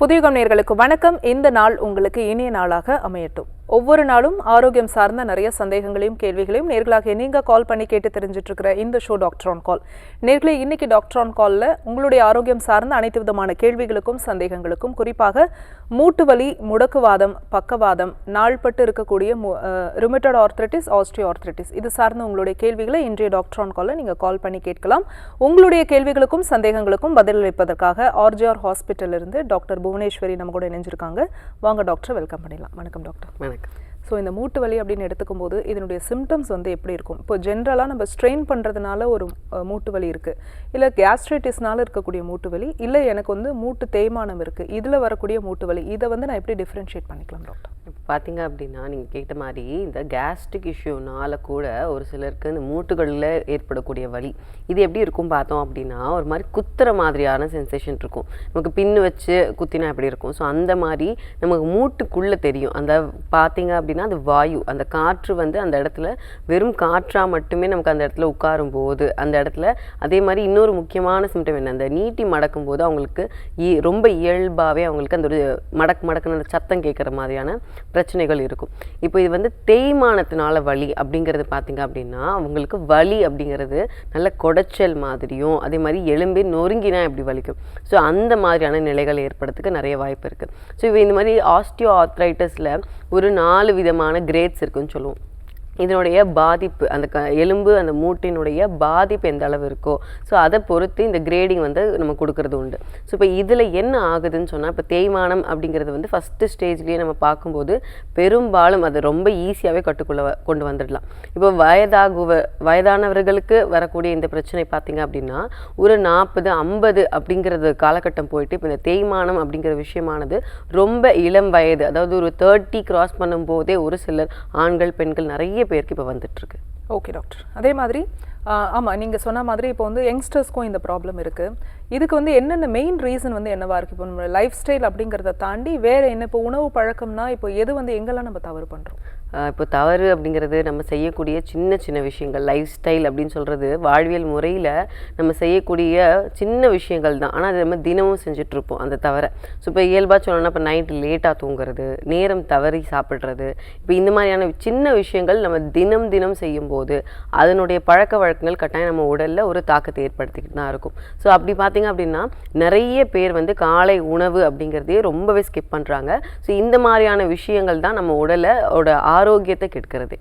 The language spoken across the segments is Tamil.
புதியுகம் நேயர்களுக்கு வணக்கம். இந்த நாள் உங்களுக்கு இனிய நாளாக அமையட்டும். ஒவ்வொரு நாளும் ஆரோக்கியம் சார்ந்த நிறைய சந்தேகங்களையும் கேள்விகளையும் நேர்களாக நீங்க கால் பண்ணி கேட்டு தெரிஞ்சிட்டு இருக்கிற இந்த ஷோ டாக்டர் ஆன் கால். நேர்களே, இன்னைக்கு டாக்டர் ஆன் கால்ல உங்களுடைய ஆரோக்கியம் சார்ந்த அனைத்து விதமான கேள்விகளுக்கும் சந்தேகங்களுக்கும், குறிப்பாக மூட்டு வலி, முடக்குவாதம், பக்கவாதம், நாள்பட்டு இருக்கக்கூடிய ருமட்டாய்டு ஆர்த்ரைட்டிஸ், ஆஸ்டியோ ஆர்த்ரைட்டிஸ், இது சார்ந்த உங்களுடைய கேள்விகளை இன்றைய டாக்டர் ஆன் கால்ல நீங்க கால் பண்ணி கேட்கலாம். உங்களுடைய கேள்விகளுக்கும் சந்தேகங்களுக்கும் பதிலளிப்பதற்காக ஆர்ஜிஆர் ஹாஸ்பிட்டல் இருந்து டாக்டர் புவனேஸ்வரி நம்ம கூட இணைஞ்சிருக்காங்க. வாங்க டாக்டர், வெல்கம் பண்ணிடலாம். வணக்கம் டாக்டர். ஸோ இந்த மூட்டு வலி அப்படின்னு எடுத்துக்கும் போது இதனுடைய சிம்டம்ஸ் எப்படி இருக்கும்? இப்போ ஜென்ரலாக நம்ம ஸ்ட்ரெயின் பண்ணுறதுனால ஒரு மூட்டு வலி இருக்குது, இல்லை கேஸ்ட்ரைட்டிஸ்னால இருக்கக்கூடிய மூட்டு வலி, இல்லை எனக்கு மூட்டு தேய்மானம் இருக்குது, இதில் வரக்கூடிய மூட்டு வலி, இதை நான் எப்படி டிஃப்ரென்ஷியேட் பண்ணிக்கலாம் டாக்டர்? இப்போ பார்த்தீங்க அப்படின்னா, நீங்கள் கேட்ட மாதிரி இந்த கேஸ்ட்ரிக் இஷ்யூனால கூட ஒரு சிலருக்கு இந்த மூட்டுகளில் ஏற்படக்கூடிய வலி இது எப்படி இருக்கும் பார்த்தோம் அப்படின்னா, ஒரு மாதிரி குத்துற மாதிரியான சென்சேஷன் இருக்கும். நமக்கு பின்னு வச்சு குத்தினா எப்படி இருக்கும், ஸோ அந்த மாதிரி நமக்கு மூட்டுக்குள்ளே தெரியும். அந்த பார்த்தீங்க அப்படின்னா அது வாயு, அந்த காற்று அந்த இடத்துல வெறும் காற்றாக மட்டுமே நமக்கு அந்த இடத்துல உட்காரும் போது அந்த இடத்துல அதே மாதிரி இன்னொரு முக்கியமான சிம்டம் என்ன, அந்த நீட்டி மடக்கும் போது அவங்களுக்கு ரொம்ப இயல்பாகவே அவங்களுக்கு அந்த ஒரு மடக்குன்னு அந்த சத்தம் கேட்குற மாதிரியான பிரச்சனைகள் இருக்கும். இப்போ இது தேய்மானத்தினால வலி அப்படிங்கிறது பார்த்தீங்க அப்படின்னா, அவங்களுக்கு வலி அப்படிங்கிறது நல்ல குடைச்சல் மாதிரியும், அதே மாதிரி எலும்பி நொறுங்கினா எப்படி வலிக்கும், ஸோ அந்த மாதிரியான நிலைகள் ஏற்படுறதுக்கு நிறைய வாய்ப்பு இருக்குது. ஸோ இப்போ இந்த மாதிரி ஆஸ்டியோ ஆர்த்ரைட்டிஸில் ஒரு 4 விதமான கிரேட்ஸ் இருக்குன்னு சொல்லுவோம். இதனுடைய பாதிப்பு, அந்த எலும்பு அந்த மூட்டினுடைய பாதிப்பு எந்த அளவு இருக்கோ, ஸோ அதை பொறுத்து இந்த கிரேடிங் நம்ம கொடுக்கறது உண்டு. ஸோ இப்போ இதில் என்ன ஆகுதுன்னு சொன்னால், இப்போ தேய்மானம் அப்படிங்கிறது ஃபஸ்ட்டு ஸ்டேஜ்லேயே நம்ம பார்க்கும்போது பெரும்பாலும் அது ரொம்ப ஈஸியாகவே கட்டுக்குள்ளே கொண்டு வந்துடலாம். இப்போ வயதானவர்களுக்கு வரக்கூடிய இந்த பிரச்சனை பார்த்திங்க அப்படின்னா, ஒரு 40-50 அப்படிங்கிறது காலகட்டம் போயிட்டு இப்போ இந்த தேய்மானம் அப்படிங்கிற விஷயமானது ரொம்ப இளம் வயது, அதாவது ஒரு 30 கிராஸ் பண்ணும்போதே ஒரு சிலர் ஆண்கள் பெண்கள் நிறைய பேருக்கு இப்போ வந்துட்டு இருக்கு. ஓகே டாக்டர், அதே மாதிரி ஆமாம், நீங்கள் சொன்ன மாதிரி இப்போ யங்ஸ்டர்ஸ்க்கும் இந்த ப்ராப்ளம் இருக்குது. இதுக்கு என்னென்ன மெயின் ரீசன் என்னவா இருக்குது? இப்போ நம்ம லைஃப் ஸ்டைல் அப்படிங்கிறத தாண்டி வேறு என்ன? இப்போ உணவு பழக்கம்னா இப்போ எது எங்கெல்லாம் நம்ம தவறு பண்ணுறோம்? இப்போ தவறு அப்படிங்கிறது நம்ம செய்யக்கூடிய சின்ன சின்ன விஷயங்கள். லைஃப் ஸ்டைல் அப்படின்னு சொல்கிறது வாழ்வியல் முறையில் நம்ம செய்யக்கூடிய சின்ன விஷயங்கள் தான், ஆனால் அது நம்ம தினமும் செஞ்சிட்ருப்போம் அந்த தவிர. ஸோ இப்போ இயல்பாக சொல்லணும்னா, இப்போ நைட்டு லேட்டாக தூங்குறது, நேரம் தவறி சாப்பிட்றது, இப்போ இந்த மாதிரியான சின்ன விஷயங்கள் நம்ம தினம் செய்யும்போது அதனுடைய பழக்க வழக்கங்கள் கட்டாயம் நம்ம உடலில் ஒரு தாக்கத்தை ஏற்படுத்திக்கிட்டு தான் இருக்கும். ஸோ அப்படி பார்த்தீங்க அப்படின்னா, நிறைய பேர் காலை உணவு அப்படிங்கிறதையே ரொம்பவே ஸ்கிப் பண்ணுறாங்க. ஸோ இந்த மாதிரியான விஷயங்கள் தான் நம்ம உடலோட ஆரோக்கியத்தை கெடுக்கிறது.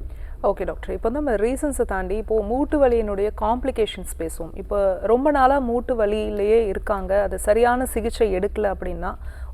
ஓகே டாக்டர், இப்போ நம்ம ரீசன்ஸை தாண்டி இப்போது மூட்டு வலியினுடைய காம்ப்ளிகேஷன்ஸ் பேசுவோம். இப்போ ரொம்ப நாளாக மூட்டு வலியிலேயே இருக்காங்க, அது சரியான சிகிச்சை எடுக்கல அப்படின்னா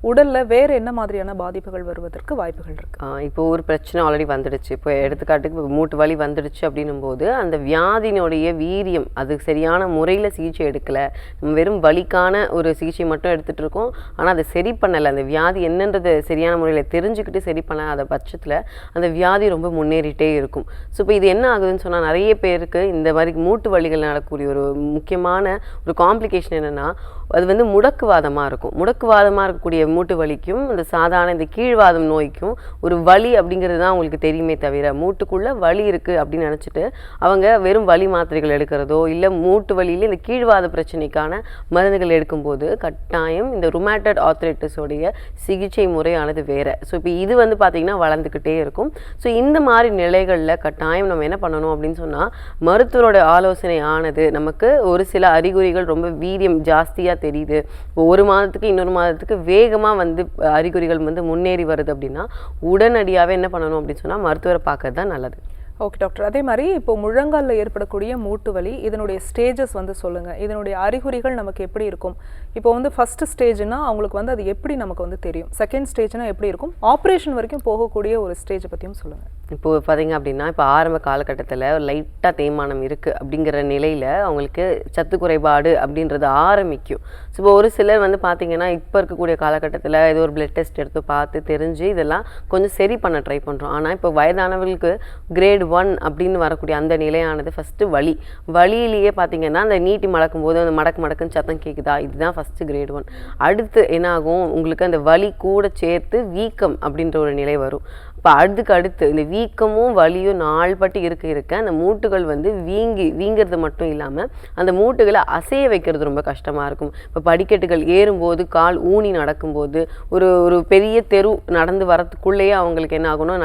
உடலில் வேறு என்ன மாதிரியான பாதிப்புகள் வருவதற்கு வாய்ப்புகள் இருக்குது? இப்போ ஒரு பிரச்சனை ஆல்ரெடி வந்துடுச்சு, இப்போ எடுத்துக்காட்டுக்கு இப்போ மூட்டு வலி வந்துடுச்சு அப்படின்னும் போது அந்த வியாதியினுடைய வீரியம், அது சரியான முறையில் சிகிச்சை எடுக்கலை, நம்ம வெறும் வலிக்கான ஒரு சிகிச்சை மட்டும் எடுத்துகிட்டு இருக்கோம், ஆனால் அதை சரி பண்ணலை, அந்த வியாதி என்னன்றது சரியான முறையில் தெரிஞ்சுக்கிட்டு சரி பண்ணாத பட்சத்தில் அந்த வியாதி ரொம்ப முன்னேறிட்டே இருக்கும். ஸோ இப்போ இது என்ன ஆகுதுன்னு சொன்னால், நிறைய பேருக்கு இந்த மாதிரி மூட்டு வலிகள் நடக்கக்கூடிய ஒரு முக்கியமான ஒரு காம்ப்ளிகேஷன் என்னென்னா, அது முடக்குவாதமாக இருக்கும். முடக்குவாதமாக இருக்கக்கூடிய மூட்டு வலிக்கும் இந்த சாதாரண இந்த கீழ்வாதம் நோய்க்கும் ஒரு வலி அப்படிங்கிறது தான் அவங்களுக்கு தெரியுமே தவிர, மூட்டுக்குள்ளே வலி இருக்குது அப்படின்னு நினச்சிட்டு அவங்க வெறும் வலி மாத்திரைகள் எடுக்கிறதோ, இல்லை மூட்டு வலியிலே இந்த கீழ்வாத பிரச்சனைக்கான மருந்துகள் எடுக்கும்போது கட்டாயம் இந்த ருமட்டாய்டு ஆர்த்ரைட்டிஸோடைய சிகிச்சை முறையானது வேறு. ஸோ இப்போ இது பார்த்திங்கன்னா வளர்ந்துக்கிட்டே இருக்கும். ஸோ இந்த மாதிரி நிலைகளில் கட்டாயம் நம்ம என்ன பண்ணணும் அப்படின்னு சொன்னால், மருத்துவரோட ஆலோசனை ஆனது நமக்கு ஒரு சில அறிகுறிகள் ரொம்ப வீரியம் ஜாஸ்தியாக தெரியுது, இப்போ ஒரு மாதத்துக்கு இன்னொரு மாதத்துக்கு வேகமாக அறிகுறிகள் முன்னேறி வருது அப்படின்னா உடனடியாகவே என்ன பண்ணணும் அப்படின்னு சொன்னால் மருத்துவரை பார்க்கறது தான் நல்லது. ஓகே டாக்டர், அதே மாதிரி இப்போ முழங்காலில் ஏற்படக்கூடிய மூட்டு வலி, இதனுடைய ஸ்டேஜஸ் சொல்லுங்கள். இதனுடைய அறிகுறிகள் நமக்கு எப்படி இருக்கும்? இப்போ ஃபஸ்ட்டு ஸ்டேஜ்னா அவங்களுக்கு அது எப்படி நமக்கு தெரியும்? செகண்ட் ஸ்டேஜ்னா எப்படி இருக்கும்? ஆப்ரேஷன் வரைக்கும் போகக்கூடிய ஒரு ஸ்டேஜை பற்றியும் சொல்லுங்கள். இப்போது பார்த்தீங்க அப்படின்னா, இப்போ ஆரம்ப காலகட்டத்தில் லைட்டாக தேய்மானம் இருக்குது அப்படிங்கிற நிலையில் அவங்களுக்கு சத்து குறைபாடு அப்படின்றது ஆரம்பிக்கும். ஸோ இப்போ ஒரு சிலர் பார்த்திங்கன்னா, இப்போ இருக்கக்கூடிய காலகட்டத்தில் ஏதோ ஒரு பிளட் டெஸ்ட் எடுத்து பார்த்து தெரிஞ்சு இதெல்லாம் கொஞ்சம் சரி பண்ண ட்ரை பண்ணுறோம். ஆனால் இப்போ வயதானவர்களுக்கு கிரேட் 1 அப்படின்னு வரக்கூடிய அந்த நிலையானது ஃபஸ்ட்டு வலியிலேயே பார்த்திங்கன்னா, அந்த நீட்டி மடக்கும் போது அந்த மடக்குன்னு சத்தம் கேட்குதா, இதுதான் ஃபஸ்ட்டு கிரேட் 1. அடுத்து என்ன ஆகும், உங்களுக்கு அந்த வலி கூட சேர்த்து வீக்கம் அப்படின்ற ஒரு நிலை வரும். இப்போ அடுத்து இந்த வீக்கமும் வலியும் நாள்பட்டு இருக்க அந்த மூட்டுகள் வந்து வீங்கிறது மட்டும் இல்லாமல் அந்த மூட்டுகளை அசைய வைக்கிறது ரொம்ப கஷ்டமாக இருக்கும். இப்போ படிக்கட்டுகள் ஏறும்போது கால் ஊனி நடக்கும்போது ஒரு பெரிய தெரு நடந்து வரத்துக்குள்ளேயே அவங்களுக்கு என்ன ஆகணும்,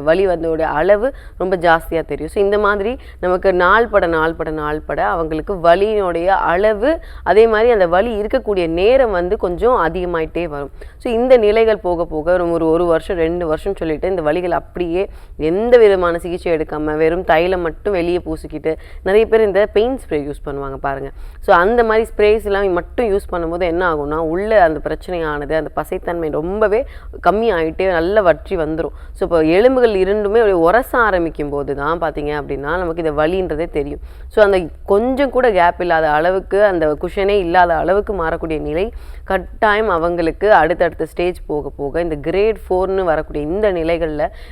வலி வந்தோட அளவு ரொம்ப ஜாஸ்தியாக தெரியும். ஸோ இந்த மாதிரி நமக்கு நாள்பட அவங்களுக்கு வலியினுடைய அளவு, அதே மாதிரி அந்த வலி இருக்கக்கூடிய நேரம் வந்து கொஞ்சம் அதிகமாயிட்டே வரும். ஸோ இந்த நிலைகள் போக ஒரு வருஷம் 2 வருஷம் சொல்லிட்டு இந்த வலிகள் அப்படியே எந்த விதமான சிகிச்சை எடுக்காமல் வெறும் தைலம் மட்டும் வெளியே பூசிக்கிட்டு, நிறைய பேர் இந்த பெயின் ஸ்ப்ரே யூஸ் பண்ணுவாங்க பாருங்கள். ஸோ அந்த மாதிரி ஸ்ப்ரேஸ் எல்லாம் மட்டும் யூஸ் பண்ணும்போது என்ன ஆகும்னா, உள்ள அந்த பிரச்சனையானது அந்த பசைத்தன்மை ரொம்பவே கம்மியாகிட்டே நல்ல வற்றி வந்துடும். ஸோ இப்போ எலும்புகள் இரண்டுமே உரச ஆரம்பிக்கும் போது தான் பார்த்தீங்க அப்படின்னா நமக்கு இந்த வலின்றதே தெரியும். ஸோ அந்த கொஞ்சம் கூட கேப் இல்லாத அளவுக்கு, அந்த குஷனே இல்லாத அளவுக்கு மாறக்கூடிய நிலை கட்டாயம் அவங்களுக்கு அடுத்தடுத்த ஸ்டேஜ் போக இந்த கிரேட் 4ன்னு வரக்கூடிய இந்த நிலைகளில்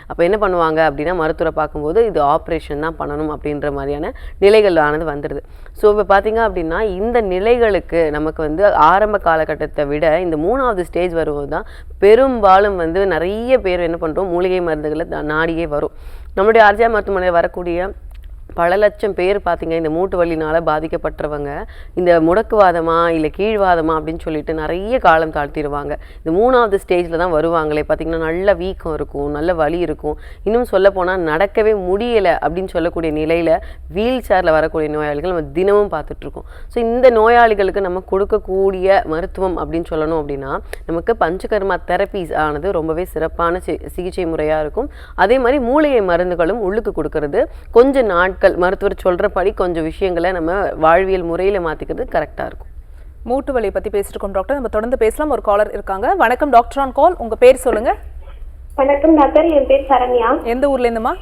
அப்போ என்ன பண்ணுவாங்க அப்படின்னா, மருத்துவரை பார்க்கும்போது இது ஆப்ரேஷன் தான் பண்ணணும் அப்படின்ற மாதிரியான நிலைகள் ஆனது வந்துடுது. ஸோ இப்போ பார்த்தீங்க அப்படின்னா இந்த நிலைகளுக்கு நமக்கு வந்து ஆரம்ப காலகட்டத்தை விட இந்த 3வது ஸ்டேஜ் வரும்போது தான் பெரும்பாலும் வந்து நிறைய பேர் என்ன பண்ணுறோம், மூலிகை மருந்துகளை நாடியே வரும். நம்மளுடைய ஆர்ஜிஆர் மருத்துவமனையில் வரக்கூடிய பல லட்சம் பேர் பார்த்தீங்க இந்த மூட்டு வலினால் பாதிக்கப்பட்டவங்க இந்த முடக்குவாதமா இல்லை கீழ்வாதமா அப்படின்னு சொல்லிட்டு நிறைய காலம் தாழ்த்திடுவாங்க. இந்த 3வது ஸ்டேஜில் தான் வருவாங்களே. பார்த்திங்கன்னா நல்ல வீக்கம் இருக்கும், நல்ல வலி இருக்கும், இன்னும் சொல்லப்போனால் நடக்கவே முடியலை அப்படின்னு சொல்லக்கூடிய நிலையில் வீல் சேரில் வரக்கூடிய நோயாளிகள் நம்ம தினமும் பார்த்துட்ருக்கோம். ஸோ இந்த நோயாளிகளுக்கு நம்ம கொடுக்கக்கூடிய மருத்துவம் அப்படின்னு சொல்லணும் அப்படின்னா, நமக்கு பஞ்சகர்மா தெரப்பீஸ் ஆனது ரொம்பவே சிறப்பான சிகிச்சை முறையாக இருக்கும். அதே மாதிரி மூலிகை மருந்துகளும் உள்ளுக்கு கொடுக்கறது கொஞ்சம் நாட்கள் மருத்துவர் சொல்றபடி கொஞ்சம் விஷயங்களை நம்ம வாழ்வியல் முறையில மாத்திக்கிறது கரெக்டா இருக்கும். மூட்டு வலியை பத்தி பேசிட்டு இருக்கோம் டாக்டர். நம்ம தொடர்ந்து பேசலாம். ஒரு காலர் இருக்காங்க. வணக்கம் டாக்டர் ஆன் கால். உங்க பேர் சொல்லுங்க. வணக்கம் டாக்டர், என் பேர் சரண்யா. எந்த ஊர்ல இருந்துமா?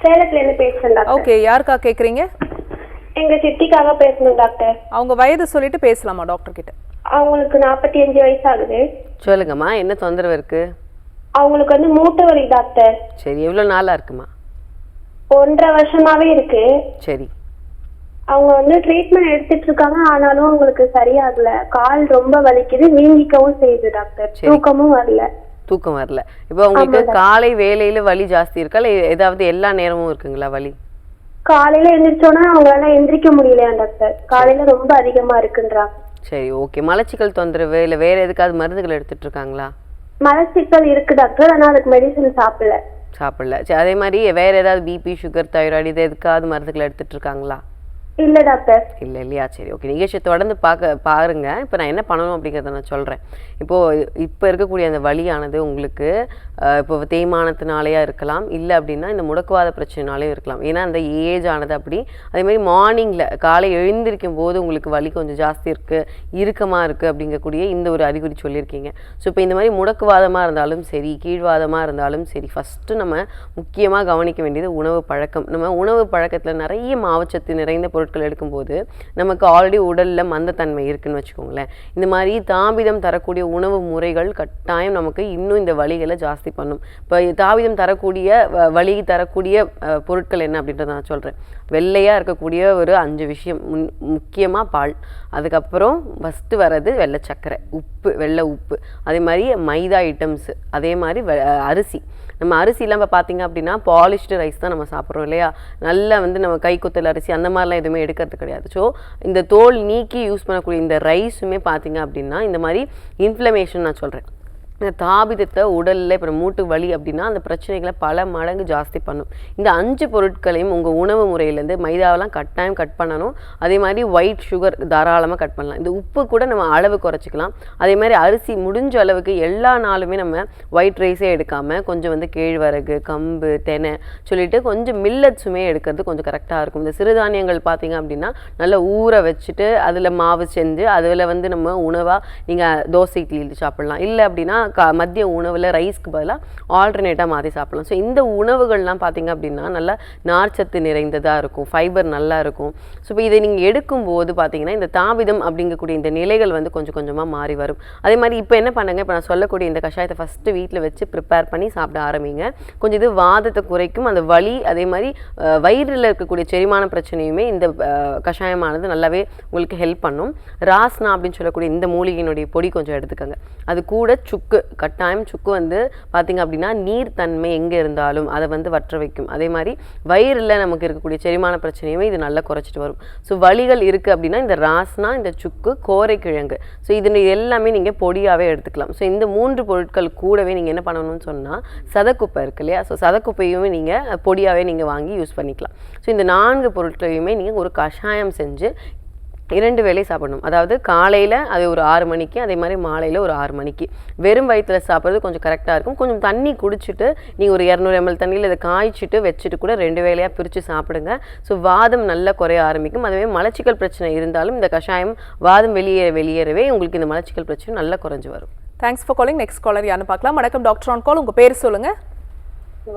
சேலத்துல இருந்து பேசுறேன் டாக்டர். ஓகே, யாருக்கா கேக்குறீங்க? எங்க சித்திக்காக பேசணும் டாக்டர். அவங்க வயது சொல்லிட்டு பேசலாமா டாக்டர் கிட்ட? அவங்களுக்கு 45 வயசு ஆகுது. சொல்லுங்கம்மா, என்ன தொந்தரவு இருக்கு? அவங்களுக்கு வந்து மூட்டு வலி டாக்டர். சரி, எவ்வளவு நாளா இருக்குமா? 1.5 வருஷமாவே இருக்கு. சரி. அவங்க வந்து ட்ரீட்மெண்ட் எடுத்துட்டு இருக்காங்க, ஆனாலும் அவங்களுக்கு சரியாகல. கால் ரொம்ப வலிக்குது, வீங்கிக்கவும் செய்யுது டாக்டர். தூக்கமும் வரல. இப்போ உங்களுக்கு காலை வேலையில வலி ஜாஸ்தி இருக்கா இல்ல ஏதாவது எல்லா நேரமும் இருக்குங்களா வலி? காலையில எந்திரிச்சோன்னா அவங்களால எந்திரிக்க முடியலையா டாக்டர்? காலையில ரொம்ப அதிகமா இருக்குன்றாங்க. சரி, ஓகே. மலச்சிக்கல் தொந்தரவு இல்ல வேற எதுக்காவது மருந்துகள் எடுத்துட்டு இருக்காங்களா? மலச்சிக்கல் இருக்கு டாக்டர், ஆனா அதுக்கு மெடிசன் சாப்பிடல. சரி, அதே மாதிரி வேற ஏதாவது பிபி, சுகர், தைராய்டு இது எதுக்காவது மருந்துகள் எடுத்துட்டு இருக்காங்களா? இல்ல டாக்டர். இல்லையா? சரி, ஓகே. நிகழ்ச்சியை தொடர்ந்து பாருங்க. இப்போ நான் என்ன பண்ணணும் அப்படிங்கிறத நான் சொல்கிறேன். இப்போ இருக்கக்கூடிய அந்த வலியானது உங்களுக்கு இப்போ தேய்மானத்தினாலேயா இருக்கலாம், இல்லை அப்படின்னா இந்த முடக்குவாத பிரச்சனைனாலேயும் இருக்கலாம். ஏன்னா அந்த ஏஜ் ஆனது அப்படி. அதேமாதிரி மார்னிங்கில் காலை எழுந்திருக்கும் போது உங்களுக்கு வலி கொஞ்சம் ஜாஸ்தி இருக்குது, இறுக்கமாக இருக்குது அப்படிங்கக்கூடிய இந்த ஒரு அறிகுறி சொல்லியிருக்கீங்க. ஸோ இப்போ இந்த மாதிரி முடக்குவாதமாக இருந்தாலும் சரி, கீழ்வாதமாக இருந்தாலும் சரி, ஃபஸ்ட்டு நம்ம முக்கியமாக கவனிக்க வேண்டியது உணவு பழக்கம். நம்ம உணவு பழக்கத்தில் நிறைய மாவுச்சத்து நிறைந்த பொருட்கள் எடுக்கும்போது நமக்கு ஆல்ரெடி உடலில் மந்தத்தன்மை இருக்குன்னு வச்சுக்கோங்களேன். இந்த மாதிரி தாபிதம் தரக்கூடிய உணவு முறைகள் கட்டாயம் நமக்கு இன்னும் இந்த வலிகளை ஜாஸ்தி பண்ணும். இப்போ தாபிதம் தரக்கூடிய வலி தரக்கூடிய பொருட்கள் என்ன அப்படின்றத நான் சொல்கிறேன். வெள்ளையாக இருக்கக்கூடிய ஒரு 5 விஷயம். முக்கியமாக பால், அதுக்கப்புறம் ஃபஸ்ட்டு வர்றது வெள்ளை சர்க்கரை, வெள்ளை உப்பு, அதே மாதிரி மைதா ஐட்டம்ஸு, அதே மாதிரி அரிசி. நம்ம அரிசிலாம் இப்போ பார்த்தீங்க அப்படின்னா பாலிஷ்டு ரைஸ் தான் நம்ம சாப்பிட்றோம் இல்லையா? நல்லா வந்து நம்ம கைக்குத்தல் அரிசி அந்த மாதிரிலாம் எதுவுமே எடுக்கிறது கிடையாது. ஸோ இந்த தோல் நீக்கி யூஸ் பண்ணக்கூடிய இந்த ரைஸுமே பார்த்தீங்க அப்படின்னா இந்த மாதிரி இன்ஃப்ளமேஷன் நான் சொல்கிறேன். இந்த தாபிதத்தை உடலில் இப்போ மூட்டு வலி அப்படின்னா அந்த பிரச்சனைகளை பல மடங்கு ஜாஸ்தி பண்ணும். இந்த 5 பொருட்களையும் உங்கள் உணவு முறையிலேருந்து மைதாவெல்லாம் கட்டாயம் கட் பண்ணணும். அதே மாதிரி ஒயிட் சுகர் தாராளமாக கட் பண்ணலாம். இந்த உப்பு கூட நம்ம அளவு குறைச்சிக்கலாம். அதே மாதிரி அரிசி முடிஞ்ச அளவுக்கு எல்லா நாளுமே நம்ம ஒயிட் ரைஸே எடுக்காமல் கொஞ்சம் வந்து கேழ்வரகு, கம்பு, தெனை சொல்லிட்டு கொஞ்சம் மில்லட்ஸுமே எடுக்கிறது கொஞ்சம் கரெக்டாக இருக்கும். இந்த சிறுதானியங்கள் பார்த்தீங்க அப்படின்னா நல்லா ஊற வச்சுட்டு அதில் மாவு செஞ்சு அதில் வந்து நம்ம உணவாக நீங்கள் தோசை இட்லி சாப்பிட்லாம். இல்லை அப்படின்னா மதிய உணவில் ரைஸ்க்கு பதிலாக ஆல்டர்னேட்டாக மாற்றி சாப்பிடலாம். ஸோ இந்த உணவுகள்லாம் பார்த்திங்க அப்படின்னா நல்லா நார்ச்சத்து நிறைந்ததாக இருக்கும், ஃபைபர் நல்லா இருக்கும். ஸோ இப்போ இதை நீங்கள் எடுக்கும்போது பார்த்தீங்கன்னா இந்த தாபிதம் அப்படிங்கக்கூடிய இந்த நிலைகள் வந்து கொஞ்சம் கொஞ்சமாக மாறி வரும். அதே மாதிரி இப்போ என்ன பண்ணுங்க, இப்போ நான் சொல்லக்கூடிய இந்த கஷாயத்தை ஃபஸ்ட்டு வீட்டில் வச்சு ப்ரிப்பேர் பண்ணி சாப்பிட ஆரம்பிங்க. கொஞ்சம் இது வாதத்தை குறைக்கும், அந்த வலி அதே மாதிரி வயிறில் இருக்கக்கூடிய செரிமான பிரச்சனையுமே இந்த கஷாயமானது நல்லாவே உங்களுக்கு ஹெல்ப் பண்ணும். ராஸ்னா அப்படின்னு சொல்லக்கூடிய இந்த மூலிகையினுடைய பொடி கொஞ்சம் எடுத்துக்கோங்க. அது கூட சுக்கு கட்டாயம் சுக்கு வந்து பார்த்திங்க அப்படின்னா நீர்த்தன்மை எங்கே இருந்தாலும் அதை வந்து வற்ற வைக்கும். அதே மாதிரி வயிறில் நமக்கு இருக்கக்கூடிய செரிமான பிரச்சனையுமே இது நல்லா குறைச்சிட்டு வரும். ஸோ வலிகள் இருக்குது அப்படின்னா இந்த ராஸ்னா, இந்த சுக்கு, கோரைக்கிழங்கு, ஸோ இது எல்லாமே நீங்கள் பொடியாகவே எடுத்துக்கலாம். ஸோ இந்த 3 பொருட்கள் கூடவே நீங்கள் என்ன பண்ணணும்னு சொன்னால் சதக்குப்பை இருக்கு இல்லையா, ஸோ சதக்குப்பையுமே நீங்கள் பொடியாகவே நீங்கள் வாங்கி யூஸ் பண்ணிக்கலாம். ஸோ இந்த 4 பொருட்களையுமே நீங்கள் ஒரு கஷாயம் செஞ்சு 2 வேளை சாப்பிடணும். அதாவது காலையில் அது ஒரு 6 மணிக்கு, அதே மாதிரி மாலையில் ஒரு 6 மணிக்கு. வெறும் வயிற்றில் சாப்பிட்றது கொஞ்சம் கரெக்டாக இருக்கும். கொஞ்சம் தண்ணி குடிச்சிட்டு நீங்கள் ஒரு 200 ml தண்ணியில் இதை காய்ச்சிட்டு வச்சுட்டு கூட 2 வேளையாக பிரித்து சாப்பிடுங்க. ஸோ வாதம் நல்லா குறைய ஆரம்பிக்கும். அதுவே மலச்சிக்கல் பிரச்சனை இருந்தாலும் இந்த கஷாயம் வாதம் வெளியேறவே உங்களுக்கு இந்த மலச்சிக்கல் பிரச்சனை நல்லா குறைஞ்சு வரும். Thanks for calling. Next caller யாருன்னு பார்க்கலாம். வணக்கம் டாக்டர் ஆன் கால். உங்கள் பேர் சொல்லுங்கள்.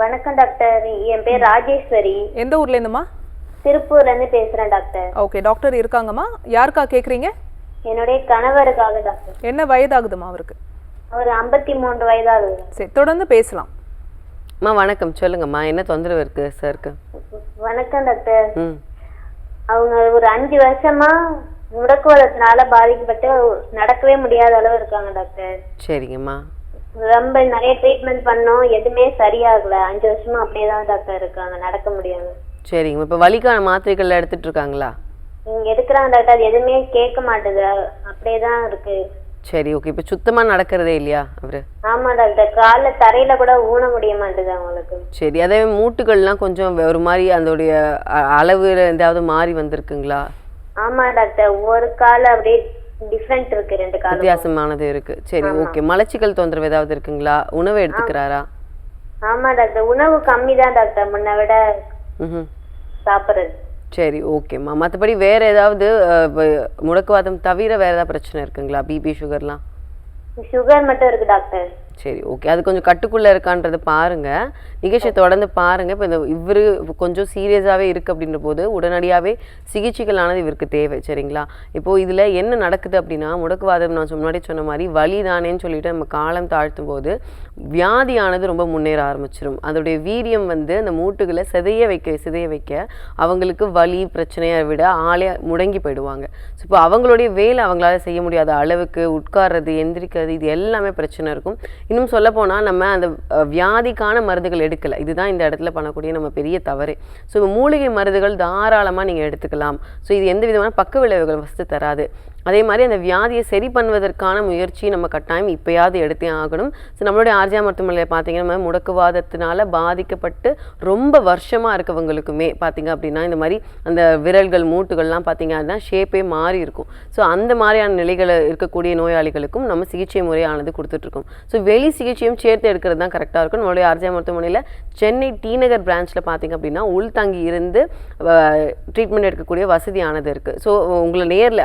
வணக்கம் டாக்டர், என் பேர் ராஜேஸ்வரி. எந்த ஊர்லேருந்துமா? திருப்பூர்ல இருந்து பேசுறேன் டாக்டர். Okay, doctor இருக்காங்கம்மா. யாருக்கா கேட்குறீங்க? என்னுடைய கணவருக்காக டாக்டர். என்ன வயதாகுதுமா அவருக்கு? அவர் 53 வயதாகுது. சரி, தொடர்ந்து பேசலாம். அம்மா வணக்கம், சொல்லுங்கம்மா, என்ன தொந்தரவு இருக்கு சாருக்கு? வணக்கம் டாக்டர். அவங்க ஒரு 5 வருஷமா முடக்குவாதத்தினால பாதிக்கப்பட்டு நடக்கவே முடியாத அளவு இருக்காங்க டாக்டர். சரிங்கம்மா. ரொம்ப நிறைய ட்ரீட்மெண்ட் பண்ணோம், எதுவுமே சரியாகல. 5 வருஷமா அப்படியே தான் டாக்டர் இருக்காங்க, நடக்க முடியாது. சரிங்கம்மா. இப்போ வலிக்கான மாத்திரைகள் எடுத்துட்டு இருக்காங்களா? எடுக்கிறாங்க டாக்டர், அது எதுவுமே கேட்க மாட்டுது, அப்படியே தான் இருக்கு. சரி, ஓகே. இப்போ சுத்தமாக நடக்கிறதே இல்லையா அவரு? ஆமா டாக்டர், காலைல தரையில கூட ஊன முடிய மாட்டுது அவங்களுக்கு. சரி, அதே மூட்டுகள்லாம் கொஞ்சம் ஒரு மாதிரி அதோடைய அளவு ஏதாவது மாறி வந்திருக்குங்களா? ஆமா டாக்டர், ஒரு கால அப்படியே டிஃபரண்ட் இருக்கு, 2 காலம் வித்தியாசமானது இருக்கு. சரி, ஓகே. மலச்சிக்கல் தொந்தரவு ஏதாவது இருக்குங்களா? உணவு எடுத்துக்கிறாரா? ஆமா டாக்டர், உணவு கம்மி தான் டாக்டர், முன்ன விட சாப்பிடுறது. சரி, ஓகேம்மா. மற்றபடி வேற ஏதாவது முடக்குவாதம் தவிர வேற ஏதாவது பிரச்சனை இருக்குங்களா? பிபி, சுகர்லாம்? சுகர் மட்டும் இருக்கு டாக்டர். சரி, ஓகே. அது கொஞ்சம் கட்டுக்குள்ளே இருக்கான்றது பாருங்கள். நிகழ்ச்சியை தொடர்ந்து பாருங்கள். இப்போ இவர் கொஞ்சம் சீரியஸாகவே இருக்குது அப்படின்ற போது உடனடியாகவே சிகிச்சைகளானது இவருக்கு தேவை. சரிங்களா? இப்போது இதில் என்ன நடக்குது அப்படின்னா, முடக்குவாதம் நான் முன்னாடி சொன்ன மாதிரி வலி தானேன்னு சொல்லிட்டு நம்ம காலம் தாழ்த்தும் போது வியாதியானது ரொம்ப முன்னேற ஆரம்பிச்சிடும். அதோடைய வீரியம் வந்து அந்த மூட்டுகளை சிதைய வைக்க அவங்களுக்கு வலி பிரச்சனையை விட ஆளே முடங்கி போயிடுவாங்க. ஸோ இப்போ அவங்களுடைய வேலை அவங்களால செய்ய முடியாத அளவுக்கு உட்கார்றது, எந்திரிக்கிறது, இது எல்லாமே பிரச்சனை இருக்கும். இன்னும் சொல்ல போனால் நம்ம அந்த வியாதிக்கான மருந்துகள் எடுக்கலை. இதுதான் இந்த இடத்துல பண்ணக்கூடிய நம்ம பெரிய தவறு. ஸோ மூலிகை மருந்துகள் தாராளமாக நீங்கள் எடுத்துக்கலாம். ஸோ இது எந்த விதமான பக்க விளைவுகள் ஃபஸ்ட்டு தராது. அதே மாதிரி அந்த வியாதியை சரி பண்ணுவதற்கான முயற்சி நம்ம கட்டாயம் இப்போயாவது எடுத்தே ஆகணும். ஸோ நம்மளுடைய ஆர்ஜியா மருத்துவமனையில் பார்த்தீங்கன்னா, நம்ம முடக்குவாதத்தினால பாதிக்கப்பட்டு ரொம்ப வருஷமாக இருக்கவங்களுக்குமே பார்த்தீங்க அப்படின்னா இந்த மாதிரி அந்த விரல்கள், மூட்டுகள்லாம் பார்த்தீங்க அப்படின்னா ஷேப்பே மாறி இருக்கும். ஸோ அந்த மாதிரியான நிலைகளை இருக்கக்கூடிய நோயாளிகளுக்கும் நம்ம சிகிச்சை முறையானது கொடுத்துட்ருக்கோம். ஸோ வெளி சிகிச்சையும் சேர்த்து எடுக்கிறது தான் கரெக்டாக இருக்கும். நம்மளுடைய ஆர்ஜியா மருத்துவமனையில் சென்னை டி நகர் பிரான்ச்சில் பார்த்தீங்க அப்படின்னா உள்தங்கி இருந்து ட்ரீட்மெண்ட் எடுக்கக்கூடிய வசதியானது இருக்குது. ஸோ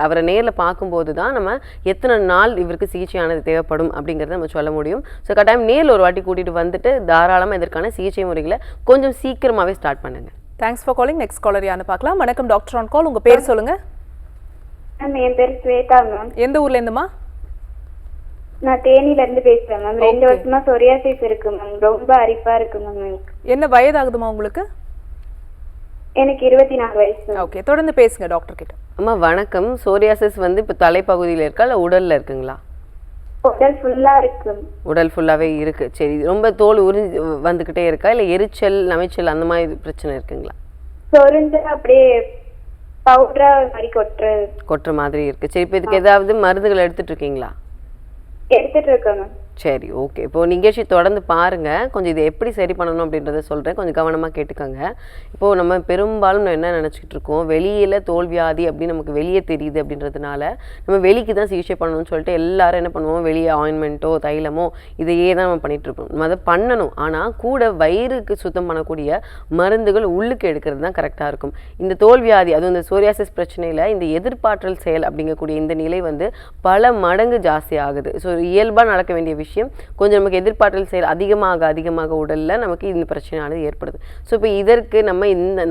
அவரை நேரில் பார்க்கும்போது தான் நம்ம எத்தனை நாள் இவருக்கு சிகிச்சையானது தேவைப்படும் அப்படிங்கிறத நம்ம சொல்ல முடியும். ஸோ கட்டாயம் நேரில் ஒரு வாட்டி கூட்டிகிட்டு வந்துட்டு தாராளமாக இதற்கான சிகிச்சை முறைகளை கொஞ்சம் சீக்கிரமாகவே ஸ்டார்ட் பண்ணுங்க. Thanks for calling. Next caller யாருன்னு பார்க்கலாம். வணக்கம் டாக்டர் ஆன் கால். உங்கள் பேர் சொல்லுங்கள். என் பேர் ஸ்வேதா மேம். எந்த ஊர்லேருந்துமா? நான் தேனியில இருந்து பேசுறேன் மேம். 2 வருஷமா சொரியாசிஸ் இருக்கு மேம், ரொம்ப அரிப்பா இருக்கு மேம். என்ன வயதாகுதுமா உங்களுக்கு? எனக்கு 24 வயசு. ஓகே, தொடர்ந்து பேசுங்க டாக்டர் கிட்ட. அம்மா வணக்கம். சோரியாசிஸ் வந்து இப்போ தலைப்பகுதியில் இருக்கா இல்லை உடலில் இருக்குங்களா? உடல் ஃபுல்லா இருக்கு. உடல் ஃபுல்லாகவே இருக்கு. சரி, ரொம்ப தோல் உறிஞ்சி வந்துக்கிட்டே இருக்கா இல்லை எரிச்சல், நமைச்சல் அந்த மாதிரி பிரச்சனை இருக்குங்களா? சொரிஞ்சு அப்படியே பவுடரா மாதிரி கொட்டுற மாதிரி இருக்கு. சரி, இப்போ இதுக்கு ஏதாவது மருந்துகள் எடுத்துட்டு இருக்கீங்களா? எடுத்துட்டு இருக்கேன் மேம். சரி, ஓகே. இப்போது நிகழ்ச்சி தொடர்ந்து பாருங்கள். கொஞ்சம் இதை எப்படி சரி பண்ணணும் அப்படின்றத சொல்கிறேன், கொஞ்சம் கவனமாக கேட்டுக்கோங்க. இப்போது நம்ம பெரும்பாலும் நம்ம என்ன நினச்சிக்கிட்டு இருக்கோம், வெளியில் தோல்வியாதி அப்படின்னு நமக்கு வெளியே தெரியுது அப்படின்றதுனால நம்ம வெளிக்கு தான் சிகிச்சை பண்ணணும்னு சொல்லிட்டு எல்லாரும் என்ன பண்ணுவோம், வெளியே ஆயின்மெண்ட்டோ தைலமோ இதையே தான் நம்ம பண்ணிகிட்ருப்போம். நம்ம அதை பண்ணணும். ஆனால் கூட வயிறுக்கு சுத்தம் பண்ணக்கூடிய மருந்துகள் உள்ளுக்கு எடுக்கிறது தான் கரெக்டாக இருக்கும். இந்த தோல்வியாதி, அதுவும் இந்த சோரியாசிஸ் பிரச்சனையில் இந்த எதிர்ப்பாற்றல் செயல் அப்படிங்கக்கூடிய இந்த நிலை வந்து பல மடங்கு ஜாஸ்தி ஆகுது. ஸோ இயல்பாக நடக்க வேண்டிய விஷயம் கொஞ்சம் நமக்கு எதிர்பார்த்தல் செயல் அதிகமாக உடலில் நமக்கு இந்த பிரச்சனையானது ஏற்படுது. ஸோ இப்போ இதற்கு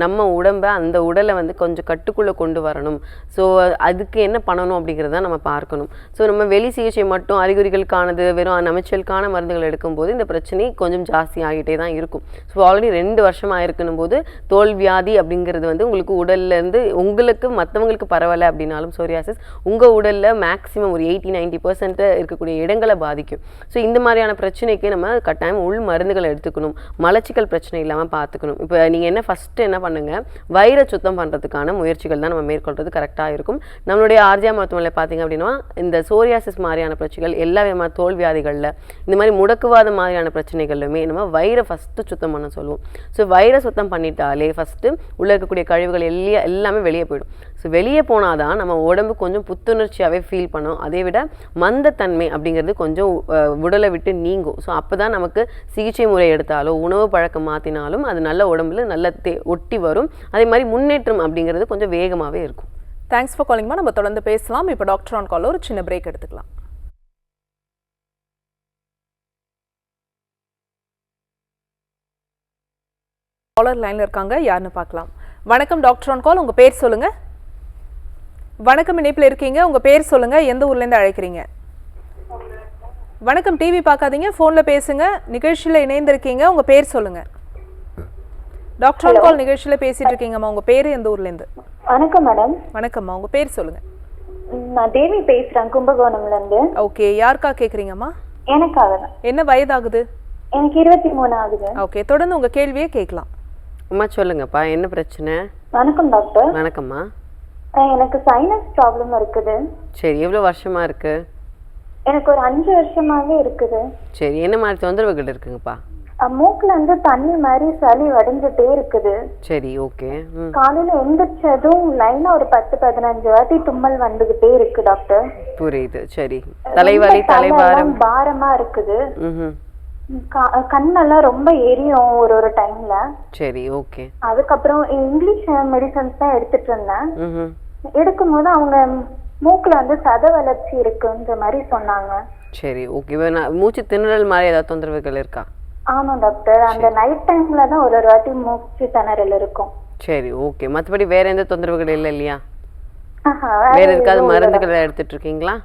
நம்ம உடம்பை, அந்த உடலை வந்து கொஞ்சம் கட்டுக்குள்ளே கொண்டு வரணும். ஸோ அதுக்கு என்ன பண்ணணும் அப்படிங்கிறத நம்ம பார்க்கணும். ஸோ நம்ம வெளி சிகிச்சை மட்டும் அறிகுறிகளுக்கானது வெறும் நமைச்சலுக்கான மருந்துகள் எடுக்கும்போது இந்த பிரச்சனை கொஞ்சம் ஜாஸ்தி ஆகிட்டே தான் இருக்கும். ஸோ ஆல்ரெடி 2 வருஷமாக இருக்குன்னும் போது தோல்வியாதி அப்படிங்கிறது வந்து உங்களுக்கு உடல்லேருந்து உங்களுக்கு மற்றவங்களுக்கு பரவாயில்ல அப்படின்னாலும் சோரியாசிஸ் உங்கள் உடலில் மேக்ஸிமம் ஒரு 80-90% இருக்கக்கூடிய இடங்களை பாதிக்கும். ஸோ இந்த மாதிரியான பிரச்சனைக்கு நம்ம கட்டாயம் உள் மருந்துகள் எடுத்துக்கணும். மலச்சிக்கல் பிரச்சனை இல்லாமல் பார்த்துக்கணும். இப்போ நீங்கள் ஃபஸ்ட்டு என்ன பண்ணுங்கள், வயிறை சுத்தம் பண்ணுறதுக்கான முயற்சிகள் தான் நம்ம மேற்கொள்கிறது கரெக்டாக இருக்கும். நம்மளுடைய ஆர்ஜியா மருத்துவமனையில் பார்த்தீங்க அப்படின்னா இந்த சோரியாசிஸ் மாதிரியான பிரச்சனைகள், எல்லா விதமான தோல் வியாதிகளில், இந்த மாதிரி முடக்குவாத மாதிரியான பிரச்சனைகள்லுமே நம்ம வயிறை ஃபஸ்ட்டு சுத்தம் பண்ண சொல்லுவோம். ஸோ வயிறை சுத்தம் பண்ணிட்டாலே ஃபஸ்ட்டு உள்ளே இருக்கக்கூடிய கழிவுகள் எல்லாமே வெளியே போயிடும். ஸோ வெளியே போனால் தான் நம்ம உடம்பு கொஞ்சம் புத்துணர்ச்சியாகவே ஃபீல் பண்ணும். அதை விட மந்தத்தன்மை அப்படிங்கிறது கொஞ்சம் உடலை விட்டு நீங்கும். ஸோ அப்போ தான் நமக்கு சிகிச்சை முறை எடுத்தாலோ உணவு பழக்கம் மாற்றினாலும் அது நல்ல உடம்புல நல்ல ஒட்டி வரும். அதே மாதிரி முன்னேற்றம் அப்படிங்கிறது கொஞ்சம் வேகமாகவே இருக்கும். தேங்க்ஸ் ஃபார் காலிங்மா. நம்ம தொடர்ந்து பேசலாம். இப்போ டாக்டர் ஆன் கால் ஒரு சின்ன பிரேக் எடுத்துக்கலாம். காலர் லைன்ல இருக்காங்க, யாருன்னு பார்க்கலாம். வணக்கம் டாக்டர் ஆன் கால், உங்க பேர் சொல்லுங்க. வணக்கம், இணைப்பில் இருக்கீங்க, உங்க பேர் சொல்லுங்க, எந்த ஊர்ல இருந்து அழைக்கிறீங்க? வணக்கம், டிவி பார்க்காதீங்க, போன்ல பேசுங்க, நிகழ்ச்சியில இணைந்திருக்கீங்க, உங்க பேர் சொல்லுங்க. டாக்டர் ஆன் கால் நிகழ்ச்சியில பேசிட்டு இருக்கீங்கம்மா, உங்க பேரு எந்த ஊர்ல இருந்து? வணக்கம் மேடம். வணக்கம்மா, உங்க பேர் சொல்லுங்க. நான் தேவி பேசுறேன், கும்பகோணம்ல இருந்து. ஓகே, யாருக்கா கேக்குறீங்கம்மா? எனக்காக தான். என்ன வயதாகுது? எனக்கு 23 ஆகுது. ஓகே, தொடர்ந்து உங்க கேள்வியை கேட்கலாம். அம்மா சொல்லுங்கப்பா, என்ன பிரச்சனை? வணக்கம் டாக்டர். வணக்கம்மா. எனக்கு சைனஸ் ப்ராப்ளம் இருக்குது. சரி, எவ்வளோ வருஷமா இருக்கு? எனக்கு ஒரு 5 வருஷமாவே இருக்குது. சரி, என்ன மாதிரி தொந்தரவுகள் இருக்குங்கப்பா? மூக்குல இருந்து தண்ணி மாதிரி சளி வடிஞ்சிட்டே இருக்குது. சரி, ஓகே. காலையில எந்திரிச்சதும் லைனா ஒரு 10-15 வாட்டி தும்மல் வந்துகிட்டே இருக்கு டாக்டர். புரியுது. சரி, தலைவலி, தலைபாரம், பாரமா இருக்குது. கண்ணெல்லாம் ரொம்ப எரியும் ஒரு டைம்ல. சரி, ஓகே. அதுக்கப்புறம் இங்கிலீஷ் மெடிசன்ஸ் தான் எடுத்துட்டு இருந்தேன். எடுக்கும்போது அவங்க மூக்குல வந்து சத வளர்ச்சி இருக்குன்ற மாதிரி சொன்னாங்க. சரி, ஓகே. மூச்சு திணறல் மாதிரி ஏதாவது தொந்தரவுகள் இருக்கா? ஆமா டாக்டர், அந்த நைட் டைம்ல தான் ஒரு வாட்டி மூச்சு திணறல் இருக்கும். சரி, ஓகே. மற்றபடி வேற எந்த தொந்தரவுகள் இல்லை இல்லையா? வேற எதுக்காவது மருந்துகள் எடுத்துட்டு இருக்கீங்களா?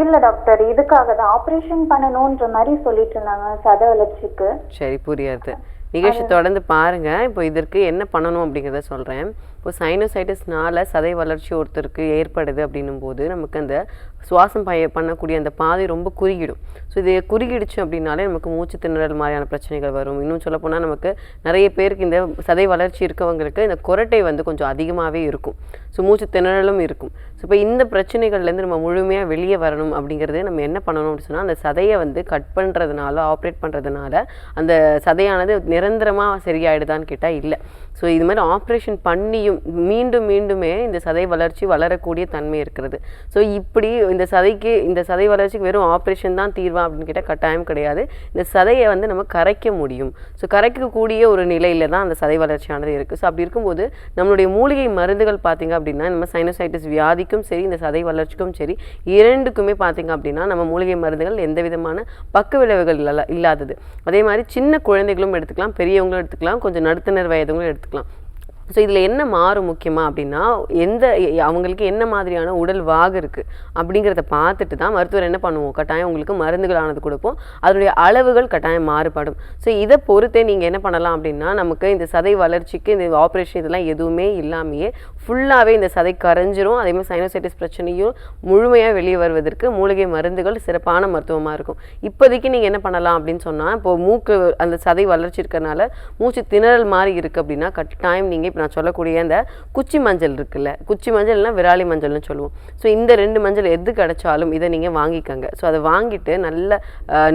இல்ல டாக்டர், இதுக்காக தான் ஆபரேஷன் பண்ணணும்ன்ற மாதிரி சொல்லிட்டு இருந்தாங்க சத வளர்ச்சிக்கு. சரி, புரியாது. நிகழ்ச்சி தொடர்ந்து பாருங்க. இப்போ இதற்கு என்ன பண்ணணும் அப்படிங்கிறத சொல்றேன். இப்போ சைனோசைட்டிஸ்னால சதை வளர்ச்சி ஒருத்தருக்கு ஏற்படுது அப்படின்னும் போது நமக்கு அந்த சுவாசம் பண்ணக்கூடிய அந்த பாதை ரொம்ப குறுகிடும். ஸோ இது குறுகிடுச்சு அப்படின்னாலே நமக்கு மூச்சு திணறல் மாதிரியான பிரச்சனைகள் வரும். இன்னும் சொல்லப்போனால் நமக்கு நிறைய பேருக்கு இந்த சதை வளர்ச்சி இருக்கவங்களுக்கு இந்த குரட்டை வந்து கொஞ்சம் அதிகமாகவே இருக்கும். ஸோ மூச்சு திணறலும் இருக்கும். ஸோ இப்போ இந்த பிரச்சனைகள்லேருந்து நம்ம முழுமையாக வெளியே வரணும் அப்படிங்கிறது நம்ம என்ன பண்ணணும் அப்படின்னு சொன்னால், அந்த சதையை வந்து கட் பண்ணுறதுனால, ஆப்ரேட் பண்ணுறதுனால அந்த சதையானது நிரந்தரமாக சரியாயிடுதான்னு கேட்டால் இல்லை. ஸோ இது மாதிரி ஆப்ரேஷன் பண்ணியும் மீண்டும் மீண்டுமே இந்த சதை வளர்ச்சி வளரக்கூடிய தன்மை இருக்கிறது. ஸோ இப்படி இந்த சதை வளர்ச்சிக்கு வெறும் ஆப்ரேஷன் தான் தீர்வா அப்படின்னு கேட்டால் கட்டாயம் கிடையாது. இந்த சதையை வந்து நம்ம கரைக்க முடியும். ஸோ கரைக்கக்கூடிய ஒரு நிலையில தான் அந்த சதை வளர்ச்சியானது இருக்குது. ஸோ அப்படி இருக்கும்போது நம்மளுடைய மூலிகை மருந்துகள் பார்த்தீங்க அப்படின்னா, நம்ம சைனோசைட்டிஸ் வியாதிக்கும் சரி, இந்த சதை வளர்ச்சிக்கும் சரி, இரண்டுக்குமே பார்த்தீங்க அப்படின்னா நம்ம மூலிகை மருந்துகள் எந்த விதமான பக்க விளைவுகள் இல்லாதது. அதே மாதிரி சின்ன குழந்தைகளும் எடுத்துக்கலாம், பெரியவங்களும் எடுத்துக்கலாம், கொஞ்சம் நடுத்தனர் வயதுங்களும் எடுத்துக்கலாம். ஸோ இதில் என்ன மாறும் முக்கியமாக அப்படின்னா, அவங்களுக்கு என்ன மாதிரியான உடல் வாகு இருக்குது அப்படிங்கிறத பார்த்துட்டு தான் மருத்துவர் என்ன பண்ணுவோம், கட்டாயம் உங்களுக்கு மருந்துகளானது கொடுப்போம். அதனுடைய அளவுகள் கட்டாயம் மாறுபடும். ஸோ இதை பொறுத்தே நீங்கள் என்ன பண்ணலாம் அப்படின்னா, நமக்கு இந்த சதை வளர்ச்சிக்கு இந்த ஆப்ரேஷன் இதெல்லாம் எதுவுமே இல்லாமையே ஃபுல்லாகவே இந்த சதை கரைஞ்சிரும். அதேமாதிரி சைனோசைட்டிஸ் பிரச்சனையும் முழுமையாக வெளியே வருவதற்கு மூலிகை மருந்துகள் சிறப்பான மருத்துவமாக இருக்கும். இப்போதைக்கு நீங்கள் என்ன பண்ணலாம் அப்படின்னு சொன்னால், இப்போது மூக்கு அந்த சதை வளர்ச்சி இருக்கிறனால மூச்சு திணறல் மாதிரி இருக்குது அப்படின்னா கட்டாயம் நீங்கள் இப்போ நான் சொல்லக்கூடிய அந்த குச்சி மஞ்சள் இருக்குல்ல, குச்சி மஞ்சள்னா விராலி மஞ்சள்னு சொல்லுவோம். ஸோ இந்த 2 மஞ்சள் எது கிடைச்சாலும் இதை நீங்கள் வாங்கிக்கோங்க. ஸோ அதை வாங்கிட்டு நல்ல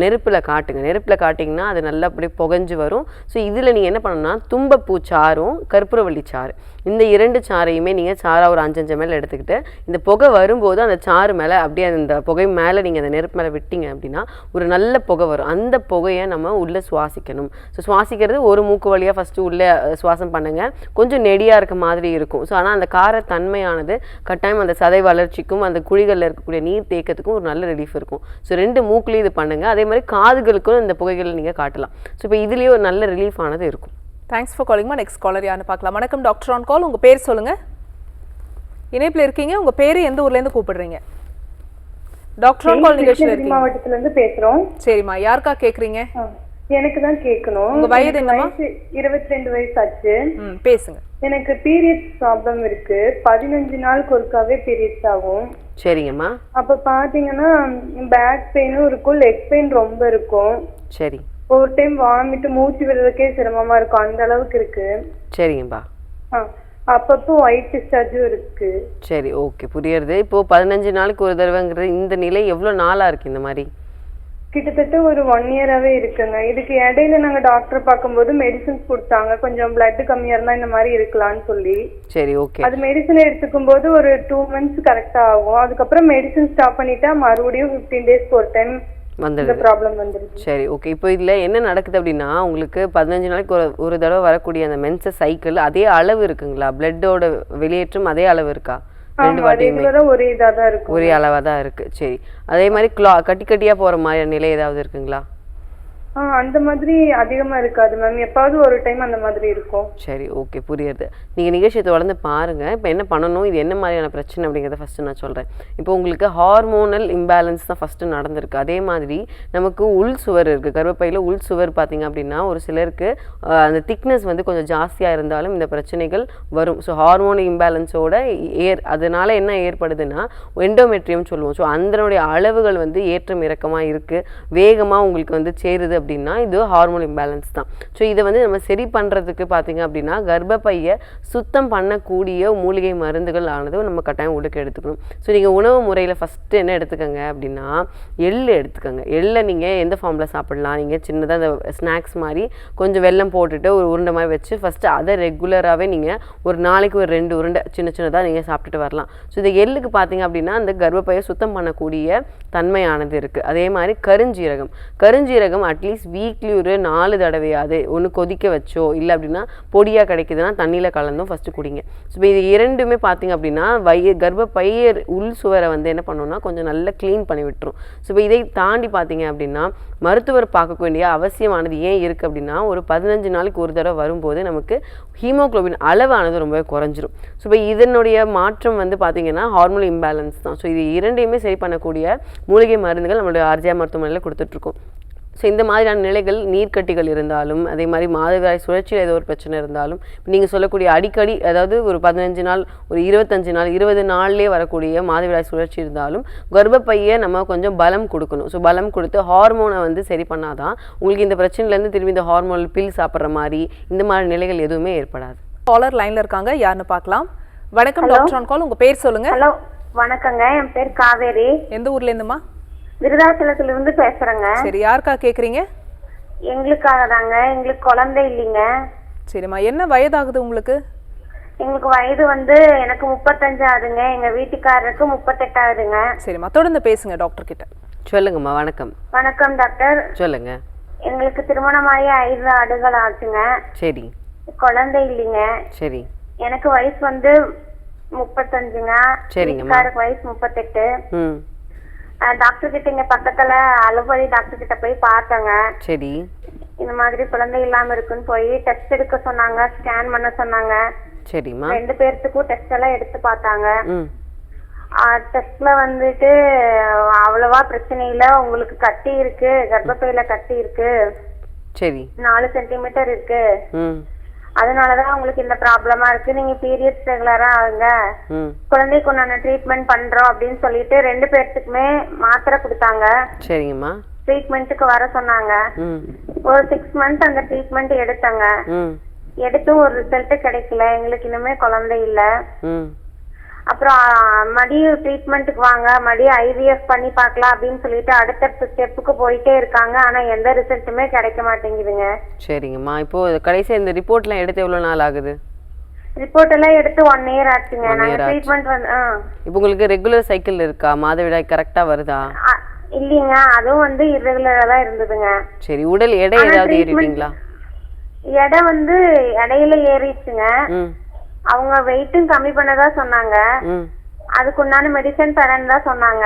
நெருப்பில் காட்டுங்க. நெருப்பில் காட்டிங்கன்னா அது நல்லா அப்படியே புகஞ்சு வரும். ஸோ இதில் நீங்கள் என்ன பண்ணணும்னா, தும்பப்பூ சாரும் கற்பூரவள்ளி சாறு, இந்த 2 சாறையுமே நீங்கள் சாராக ஒரு 5 ml எடுத்துக்கிட்டு, இந்த புகை வரும்போது அந்த சாறு மேலே அப்படியே அந்த புகை மேலே நீங்கள் அந்த நெருப்பு மேலே விட்டீங்க அப்படின்னா ஒரு நல்ல புகை வரும். அந்த புகையை நம்ம உள்ளே சுவாசிக்கணும். ஸோ சுவாசிக்கிறது ஒரு மூக்கு வழியாக ஃபஸ்ட்டு உள்ளே சுவாசம் பண்ணுங்க. கொஞ்சம் நெடியாக இருக்க மாதிரி இருக்கும். ஸோ ஆனால் அந்த காரத்தன்மையானது கட்டாயம் அந்த சதை வளர்ச்சிக்கும் அந்த குழிகளில் இருக்கக்கூடிய நீர் தேக்கத்துக்கும் ஒரு நல்ல ரிலீஃப் இருக்கும். ஸோ 2 மூக்குலேயும் இது பண்ணுங்கள். அதே மாதிரி காதுகளுக்கும் இந்த புகைகளை நீங்கள் காட்டலாம். ஸோ இப்போ இதுலேயே ஒரு நல்ல ரிலீஃப் ஆனது இருக்கும். தேங்க்ஸ் ஃபார் காலிங்மா. நெக்ஸ்ட் காலர் யாருன்னு பார்க்கலாம். வணக்கம் டாக்டர் ஆன் கால், உங்கள் பேர் சொல்லுங்கள். இணைப்பில் இருக்கீங்க, உங்கள் பேர் எந்த ஊர்லேருந்து கூப்பிடுறீங்க? டாக்டர் ஆன் கால் நிகழ்ச்சியில் இருக்கீங்க. மாவட்டத்திலேருந்து பேசுகிறோம். சரிம்மா, யாருக்கா கேட்குறீங்க? எனக்கு தான் கேட்கணும். உங்கள் வயது என்னம்மா? 22 வயசு ஆச்சு. பேசுங்க. எனக்கு பீரியட்ஸ் ப்ராப்ளம் இருக்கு. 15 நாளுக்கு ஒருக்காவே பீரியட்ஸ் ஆகும். சரிங்கம்மா. அப்ப பாத்தீங்கன்னா பேக் பெயினும் இருக்கும், லெக் பெயின் ரொம்ப இருக்கும். சரி. ஒரு டைம் வாமிட்டு மூச்சு விடுறதுக்கே சிரமமா இருக்கும், அந்த அளவுக்கு இருக்கு. சரிங்கப்பா. அப்பப்போ ஒயிட் டிஸ்சார்ஜும் இருக்கு. சரி, ஓகே, புரியுது. இப்போ 15 நாளுக்கு ஒரு தடவைங்கிறது இந்த நிலை எவ்வளவு நாளா இருக்கு இந்த மாதிரி? கிட்டத்தட்ட ஒரு 1 இயராவே இருக்குங்க. இதுக்கு இடையில நாங்க டாக்டர் பார்க்கும்போது மெடிசின்ஸ் கொடுத்தாங்க, கொஞ்சம் பிளட் கம்மியா இருந்தா இந்த மாதிரி இருக்கலாம்னு சொல்லி. சரி, ஓகே. அது மெடிசன் எடுத்துக்கும் போது ஒரு 2 months கரெக்டா ஆகும். அதுக்கப்புறம் மெடிசன் ஸ்டாப் பண்ணிட்டா மறுபடியும் 15 daysக்கு ஒரு டைம் இந்த ப்ராப்ளம் வந்துருச்சு. சரி, ஓகே. இப்போ இதுல என்ன நடக்குது அப்படின்னா, உங்களுக்கு 15 நாளைக்கு ஒரு தடவை வரக்கூடிய அந்த மென்சஸ் சைக்கிள் அதே அளவு இருக்குங்களா? பிளட்டோட வெளியேற்றம் அதே அளவு இருக்கா? ரெண்டு வாட்டியுமே ஒரே அளவா தான் இருக்கு. சரி, அதே மாதிரி கட்டி கட்டியா போற மாதிரி நிலை ஏதாவது இருக்குங்களா? அந்த மாதிரி அதிகமா இருக்காது மேம், எப்பாவது ஒரு டைம் அந்த மாதிரி இருக்கும். சரி, ஓகே, புரியுது. நீங்கள் நிகழ்ச்சியை தொடர்ந்து பாருங்கள். இப்போ என்ன பண்ணணும், இது என்ன மாதிரியான பிரச்சனை அப்படிங்கிறத ஃபஸ்ட்டு நான் சொல்கிறேன். இப்போ உங்களுக்கு ஹார்மோனல் இம்பேலன்ஸ் தான் ஃபஸ்ட்டு நடந்திருக்கு. அதே மாதிரி நமக்கு உள் சுவர் இருக்குது, கர்ப்பப்பையில் உள் சுவர் பார்த்திங்க அப்படின்னா ஒரு சிலருக்கு அந்த திக்னஸ் வந்து கொஞ்சம் ஜாஸ்தியாக இருந்தாலும் இந்த பிரச்சனைகள் வரும். ஸோ ஹார்மோன் இம்பேலன்ஸோட அதனால் என்ன ஏற்படுதுன்னா எண்டோமெட்ரியம் சொல்லுவோம். ஸோ அதனுடைய அளவுகள் வந்து ஏற்றம் இறக்கமாக இருக்குது, வேகமாக உங்களுக்கு வந்து சேருது அப்படின்னா இது ஹார்மோன் இம்பேலன்ஸ் தான். ஸோ இதை வந்து நம்ம சரி பண்ணுறதுக்கு பார்த்தீங்க அப்படின்னா கர்ப்பப்பையை சுத்தம் பண்ணக்கூடிய மூலிகை மருந்துகள் ஆனது நம்ம கட்டாயம் உடுக்க எடுத்துக்கணும். ஸோ நீங்கள் உணவு முறையில் ஃபஸ்ட்டு என்ன எடுத்துக்கோங்க அப்படின்னா எள்ளு எடுத்துக்கோங்க. எள்ளை நீங்கள் எந்த ஃபார்மில் சாப்பிடலாம், நீங்கள் சின்னதாக அந்த ஸ்நாக்ஸ் மாதிரி கொஞ்சம் வெல்லம் போட்டுட்டு ஒரு உருண்டை மாதிரி வச்சு ஃபஸ்ட்டு அதை ரெகுலராகவே நீங்கள் ஒரு நாளைக்கு ஒரு 2 உருண்டை சின்னதாக நீங்கள் சாப்பிட்டுட்டு வரலாம். ஸோ இந்த எள்ளுக்கு பார்த்தீங்க அப்படின்னா அந்த கர்ப்பப்பையை சுத்தம் பண்ணக்கூடிய தன்மையானது இருக்குது. அதே மாதிரி கருஞ்சீரகம் அட்லீஸ்ட் வீக்லி ஒரு 4 தடவையாவது ஒன்று கொதிக்க வச்சோ இல்லை அப்படின்னா பொடியாக கிடைக்குதுன்னா தண்ணியில் கலந்தும் ஃபஸ்ட்டு குடிங்க. ஸோ இது இரண்டுமே பார்த்தீங்க அப்படின்னா கர்ப்பப்பைய உள் சுவரை வந்து என்ன பண்ணோம்னா கொஞ்சம் நல்லா க்ளீன் பண்ணி விட்டுரும். ஸோ இப்போ இதை தாண்டி பார்த்தீங்க அப்படின்னா மருத்துவர் பார்க்க வேண்டிய அவசியமானது ஏன் இருக்குது அப்படின்னா ஒரு 15 நாளைக்கு ஒரு தடவை வரும்போது நமக்கு ஹீமோக்ளோபின் அளவானது ரொம்பவே குறைஞ்சிரும். ஸோ இப்போ இதனுடைய மாற்றம் வந்து பார்த்தீங்கன்னா ஹார்மோன் இம்பேலன்ஸ் தான். ஸோ இது இரண்டையுமே சரி பண்ணக்கூடிய மூலிகை மருந்துகள் நம்மளுடைய ஆர்ஜியா மருத்துவமனையில் கொடுத்துட்ருக்கோம். ஸோ இந்த மாதிரியான நிலைகள் நீர்க்கட்டிகள் இருந்தாலும் அதே மாதிரி மாதவிடாய் சுழற்சியில் ஏதோ ஒரு பிரச்சனை இருந்தாலும் நீங்கள் சொல்லக்கூடிய அடிக்கடி அதாவது ஒரு 15 நாள் ஒரு 25 நாள் 20 நாள்லேயே வரக்கூடிய மாதவிடாய் சுழற்சி இருந்தாலும் கர்ப்பப்பையை நம்ம கொஞ்சம் பலம் கொடுக்கணும். ஸோ பலம் கொடுத்து ஹார்மோனை வந்து சரி பண்ணாதான் உங்களுக்கு இந்த பிரச்சனையிலேருந்து திரும்பி இந்த ஹார்மோன் பில் சாப்பிட்ற மாதிரி இந்த மாதிரி நிலைகள் எதுவுமே ஏற்படாது. காலர் லைனில் இருக்காங்க, யாருன்னு பார்க்கலாம். வணக்கம் டாக்டர் ஆன் கால், உங்கள் பேர் சொல்லுங்கள். ஹலோ வணக்கங்க, என் பேர் காவேரி. எந்த ஊர்லேருந்துமா? விருதாச்சலத்துல இருந்து பேசுறேங்க. சரி, யாருக்கா கேக்குறீங்க? எங்களுக்காக தாங்க, எங்களுக்கு குழந்தை இல்லைங்க. சரிம்மா, என்ன வயதாகுது உங்களுக்கு? எங்களுக்கு வயது வந்து எனக்கு 35 ஆகுதுங்க, எங்க வீட்டுக்காரருக்கு 38 ஆகுதுங்க. சரிம்மா, தொடர்ந்து பேசுங்க டாக்டர் கிட்ட. சொல்லுங்கம்மா. வணக்கம். வணக்கம் டாக்டர். சொல்லுங்க. எங்களுக்கு திருமணமாகி 5 ஆண்டுகள் ஆச்சுங்க. சரி. குழந்தை இல்லைங்க. சரி. எனக்கு வயசு வந்து 35ங்க. வீட்டுக்காருக்கு வயசு 38. டாக்டர் கிட்ட இங்க பக்கத்துல அலோபதி டாக்டர் கிட்ட போய் பார்த்தங்க. சரி. இந்த மாதிரி குழந்தை இல்லாம இருக்குன்னு போய் டெஸ்ட் எடுக்க சொன்னாங்க, ஸ்கேன் பண்ண சொன்னாங்க. சரிம்மா. 2 பேர்த்துக்கும் டெஸ்ட் எல்லாம் எடுத்து பார்த்தாங்க. டெஸ்ட்ல வந்துட்டு அவ்வளவா பிரச்சனை இல்ல, உங்களுக்கு கட்டி இருக்கு, கர்ப்பப்பையில கட்டி இருக்கு. சரி. 4 சென்டிமீட்டர் இருக்கு, அதனாலதான் உங்களுக்கு இந்த ப்ராப்ளமா இருக்கு, நீங்க பீரியட்ஸ் ரெகுலரா ஆகுங்க, குழந்தைக்கு உண்டான ட்ரீட்மெண்ட் பண்றோம் அப்படின்னு சொல்லிட்டு 2 பேர்த்துக்குமே மாத்திரை கொடுத்தாங்க. சரிங்கம்மா. ட்ரீட்மெண்ட்டுக்கு வர சொன்னாங்க. ஒரு 6 months அந்த ட்ரீட்மெண்ட் எடுத்தாங்க. எடுத்தும் ஒரு ரிசல்ட் கிடைக்கல, எங்களுக்கு இன்னுமே குழந்தை இல்ல. அப்புறம் மறுபடியும் ட்ரீட்மெண்ட்டுக்கு வாங்க, மறுபடியும் IVF பண்ணி பார்க்கலாம் அப்படின்னு சொல்லிட்டு அடுத்தடுத்த ஸ்டெப்புக்கு போயிட்டே இருக்காங்க. ஆனா எந்த ரிசல்ட்டுமே கிடைக்க மாட்டேங்குதுங்க. சரிங்கம்மா, இப்போ கடைசி இந்த ரிப்போர்ட்லாம் எடுத்து எவ்வளவு நாள் ஆகுது? ரிப்போர்ட் எல்லாம் எடுத்து 1 year ஆச்சுங்க. நாங்க ட்ரீட்மெண்ட் வந்து இப்போ உங்களுக்கு ரெகுலர் சைக்கிள் இருக்கா? மாதவிடாய் கரெக்டா வருதா? இல்லீங்க, அதுவும் வந்து இரெகுலரா தான் இருந்ததுங்க. சரி. உடல் எடை ஏதாவது ஏறிட்டீங்களா? எடை வந்து இடையில ஏறிச்சுங்க. அவங்க வெயிட்டும் கம்மி பண்ணதா சொன்னாங்க, அதுக்கு உண்டான மெடிசன் தரேன்னு தான் சொன்னாங்க.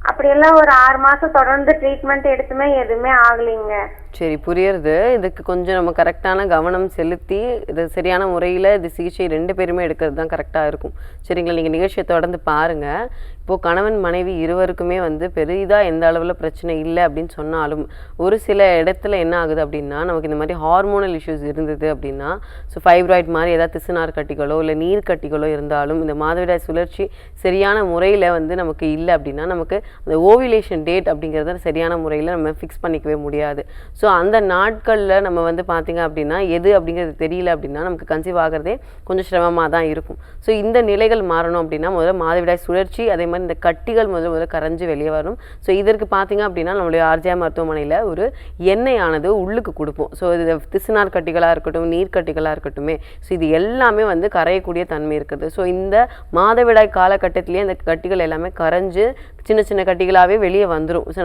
அப்படியெல்லாம் ஒரு 6 மாசம் தொடர்ந்து ட்ரீட்மெண்ட் எடுத்துமே எதுவுமே ஆகலைங்க. சரி, புரியுறது. இதுக்கு கொஞ்சம் நம்ம கரெக்டான கவனம் செலுத்தி இது சரியான முறையில் இது சிகிச்சை 2 பேருமே எடுக்கிறது தான் கரெக்டாக இருக்கும். சரிங்களா? நீங்கள் நிகழ்ச்சியை தொடர்ந்து பாருங்கள். இப்போது கணவன் மனைவி இருவருக்குமே வந்து பெரிதாக எந்த அளவில் பிரச்சனை இல்லை அப்படின்னு சொன்னாலும் ஒரு சில இடத்துல என்ன ஆகுது அப்படின்னா நமக்கு இந்த மாதிரி ஹார்மோனல் இஷ்யூஸ் இருந்தது அப்படின்னா ஸோ ஃபைப்ராய்ட் மாதிரி ஏதாவது திசுநார் கட்டிகளோ இல்லை நீர் கட்டிகளோ இருந்தாலும் இந்த மாதவிடாய் சுழற்சி சரியான முறையில் வந்து நமக்கு இல்லை அப்படின்னா நமக்கு அந்த ஓவிலேஷன் டேட் அப்படிங்கிறத சரியான முறையில் நம்ம ஃபிக்ஸ் பண்ணிக்கவே முடியாது. ஸோ அந்த நாட்களில் நம்ம வந்து பார்த்திங்க அப்படின்னா எது அப்படிங்கிறது தெரியல அப்படின்னா நமக்கு கன்சீவ் ஆகிறதே கொஞ்சம் சிரமமாக தான் இருக்கும். ஸோ இந்த நிலைகள் மாறணும் அப்படின்னா முதல்ல மாதவிடாய் சுழற்சி அதே மாதிரி இந்த கட்டிகள் முதல்ல கரைஞ்சு வெளியே வரும். ஸோ இதற்கு பார்த்திங்க அப்படின்னா நம்மளுடைய ஆர்ஜியா மருத்துவமனையில் ஒரு எண்ணெயானது உள்ளுக்கு கொடுப்போம். ஸோ இது திசுநார் கட்டிகளாக இருக்கட்டும் நீர் கட்டிகளாக இருக்கட்டும் ஸோ இது எல்லாமே வந்து கரையக்கூடிய தன்மை இருக்குது. ஸோ இந்த மாதவிடாய் காலகட்டத்திலேயே இந்த கட்டிகள் எல்லாமே கரைஞ்சு சின்ன சின்ன கட்டிகளாகவே வெளியே வந்துடும். ஸோ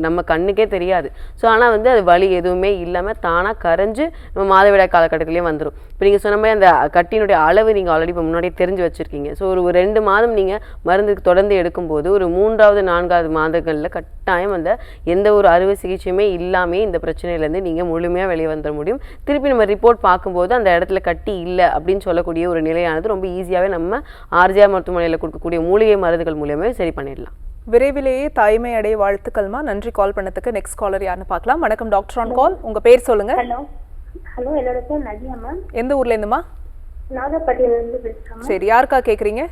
நம்ம கண்ணுக்கே தெரியாது. ஸோ ஆனால் வந்து அது வலி எதுவுமே இல்லாமல் தானாக கரைஞ்சு நம்ம மாதவிடாய் காலகட்டத்திலேயே வந்துடும். இப்போ நீங்கள் சொன்ன மாதிரி அந்த கட்டியினுடைய அளவு நீங்கள் ஆல்ரெடி இப்போ முன்னாடியே தெரிஞ்சு வச்சுருக்கீங்க. ஸோ ஒரு 2 மாதம் நீங்கள் மருந்துக்கு தொடர்ந்து எடுக்கும்போது ஒரு 3வது 4வது மாதங்களில் கட்டாயம் அந்த எந்த ஒரு அறுவை சிகிச்சையுமே இல்லாமல் இந்த பிரச்சனையிலேருந்து நீங்கள் முழுமையாக வெளியே வந்துட முடியும். திருப்பி நம்ம ரிப்போர்ட் பார்க்கும்போது அந்த இடத்துல கட்டி இல்லை அப்படின்னு சொல்லக்கூடிய ஒரு நிலையானது ரொம்ப ஈஸியாகவே நம்ம ஆர்ஜியா மருத்துவமனையில் கொடுக்கக்கூடிய மூலிகை மருந்துகள் மூலியமே சரி பண்ணிடலாம். விரைவிலேயே தாய்மை அடைய வாழ்த்துக்கள்மா. நன்றி கால் பண்ணதுக்கு. நெக்ஸ்ட் காலர் யாருன்னு பார்க்கலாம். வணக்கம் டாக்டர் ஆன் கால். உங்க பேர் சொல்லுங்க. ஹலோ ஹலோ, என்னோட பேர் நதியா மேம். எந்த ஊர்ல இருந்துமா? நாகப்பட்டியில இருந்து பேசுறேன். சரி, யாருக்கா கேக்குறீங்க?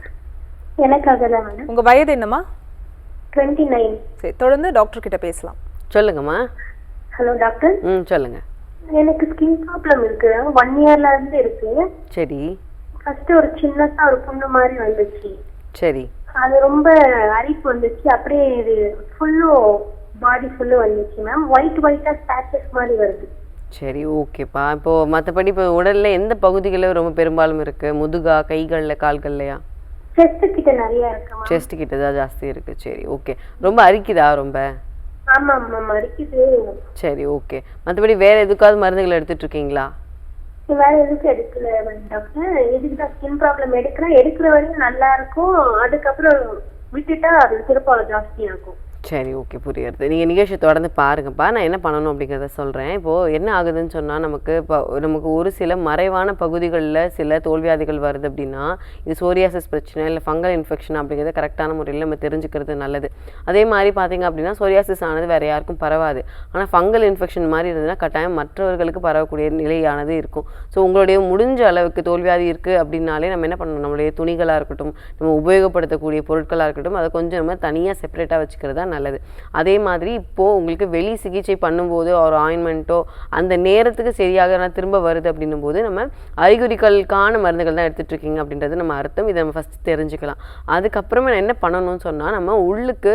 எனக்காக தான் மேம். உங்க வயது என்னமா? 29. சரி, தொடர்ந்து டாக்டர் கிட்ட பேசலாம். சொல்லுங்கம்மா. Hello doctor. சொல்லுங்க. எனக்கு ஸ்கின் ப்ராப்ளம் இருக்கு. 1 இயர்ல இருந்து இருக்கு. சரி. ஃபர்ஸ்ட் ஒரு சின்னதா ஒரு புண்ணு மாதிரி வந்துச்சு. சரி. அது ரொம்ப அரிப்பு வந்துச்சு. அப்படியே இது ஃபுல்லும் பாடி ஃபுல்லு வந்துச்சு மேம். ஒயிட்டா ஸ்பேச்சஸ் மாதிரி வருது. சரி, ஓகேப்பா. இப்போது மற்றபடி இப்போ உடலில் எந்த பகுதிகளில் ரொம்ப பெரும்பாலும் இருக்குது? முதுகா, கைகளில், கால்கள்லையா? செஸ்ட் கிட்ட நிறைய இருக்கு. செஸ்ட் கிட்ட தான் ஜாஸ்தி இருக்குது. சரி, ஓகே. ரொம்ப அரிக்குதா? ரொம்ப ஆமா மேம், அரிக்குது. சரி, ஓகே. மற்றபடி வேறு எதுக்காவது மருந்துகள் எடுத்துட்டு இருக்கீங்களா? வேற எதுக்கு எடுக்கல டாக்டர். எதுக்கு தான் ஸ்கின் ப்ராப்ளம் எடுக்கிற வரையும் நல்லா இருக்கும். அதுக்கப்புறம் விட்டுட்டா அது திருப்ப ஜாஸ்தி ஆகும். சரி, ஓகே, புரியுது. நீங்கள் நிகழ்ச்சி தொடர்ந்து பாருங்கப்பா. நான் என்ன பண்ணணும் அப்படிங்கிறத சொல்கிறேன். இப்போது என்ன ஆகுதுன்னு சொன்னால் நமக்கு ஒரு சில மறைவான பகுதிகளில் சில தோல்வியாதிகள் வருது அப்படின்னா இது சோரியாசிஸ் பிரச்சனை இல்லை ஃபங்கல் இன்ஃபெக்ஷன் அப்படிங்கிறத கரெக்டான முறையில் நம்ம தெரிஞ்சுக்கிறது நல்லது. அதே மாதிரி பார்த்திங்க அப்படின்னா சோரியாசிஸ் ஆனது வேறு யாருக்கும் பரவாது. ஆனால் ஃபங்கல் இன்ஃபெக்ஷன் மாதிரி இருந்ததுன்னா கட்டாயம் மற்றவர்களுக்கு பரவக்கூடிய நிலையானது இருக்கும். ஸோ உங்களுடைய முடிஞ்ச அளவுக்கு தோல்வியாதி இருக்குது அப்படின்னாலே நம்ம என்ன பண்ணணும், நம்மளுடைய துணிகளாக இருக்கட்டும், நம்ம உபயோகப்படுத்தக்கூடிய பொருட்களாக இருக்கட்டும், அதை கொஞ்சம் நம்ம தனியாக செப்பரேட்டாக வச்சுக்கிறது தான் நல்லது. அதே மாதிரி இப்போது உங்களுக்கு வெளி சிகிச்சை பண்ணும்போது ஒரு ஆயின்மெண்ட்டோ அந்த நேரத்துக்கு சரியாக திரும்ப வருது அப்படின்னும் போது நம்ம அறிகுறிகளுக்கான மருந்துகள் தான் எடுத்துகிட்டு இருக்கீங்க அப்படின்றது நம்ம அர்த்தம். இதை நம்ம ஃபஸ்ட்டு தெரிஞ்சுக்கலாம். அதுக்கப்புறமா என்ன பண்ணணும்னு சொன்னால் நம்ம உள்ளுக்கு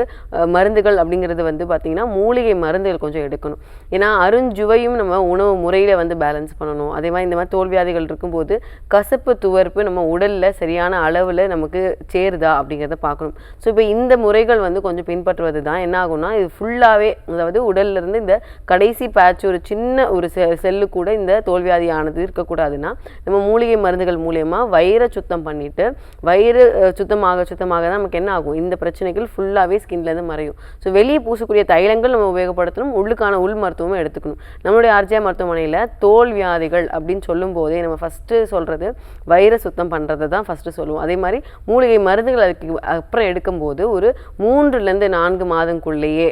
மருந்துகள் அப்படிங்கிறது வந்து பார்த்திங்கன்னா மூலிகை மருந்துகள் கொஞ்சம் எடுக்கணும். ஏன்னா அருஞ்சுவையும் நம்ம உணவு முறையில் வந்து பேலன்ஸ் பண்ணணும். அதே மாதிரி இந்த மாதிரி தோல்வியாதிகள் இருக்கும்போது கசப்பு துவர்ப்பு நம்ம உடலில் சரியான அளவில் நமக்கு சேருதா அப்படிங்கிறத பார்க்கணும். ஸோ இப்போ இந்த முறைகள் வந்து கொஞ்சம் பின்பற்றுவது தான் என்ன ஆகும்னா இது ஃபுல்லாகவே, அதாவது உடல்லேருந்து இந்த கடைசி பேட்ச் ஒரு சின்ன ஒரு செல்லு கூட இந்த தோல்வியாதியானது இருக்கக்கூடாதுன்னா நம்ம மூலிகை மருந்துகள் மூலயமா வயிறை சுத்தம் பண்ணிவிட்டு வயிறு சுத்தமாக தான் நமக்கு என்ன ஆகும், இந்த பிரச்சனைகள் ஃபுல்லாகவே ஸ்கின்லேருந்து மறையும். ஸோ வெளியே பூசக்கூடிய தைலங்கள் நம்ம உபயோகப்படுத்தணும், உள்ளுக்கான உள் மருத்துவமும் எடுத்துக்கணும். நம்மளுடைய ஆர்ஜியா மருத்துவமனையில் தோல்வியாதிகள் அப்படின்னு சொல்லும் போதே நம்ம ஃபஸ்ட்டு சொல்கிறது வயிறை சுத்தம் பண்ணுறது தான் ஃபஸ்ட்டு சொல்லுவோம். அதே மாதிரி மூலிகை மருந்துகள் அதுக்கு அப்புறம் எடுக்கும்போது ஒரு 3லேருந்து 4 மாதங்களுக்குள்ளேயே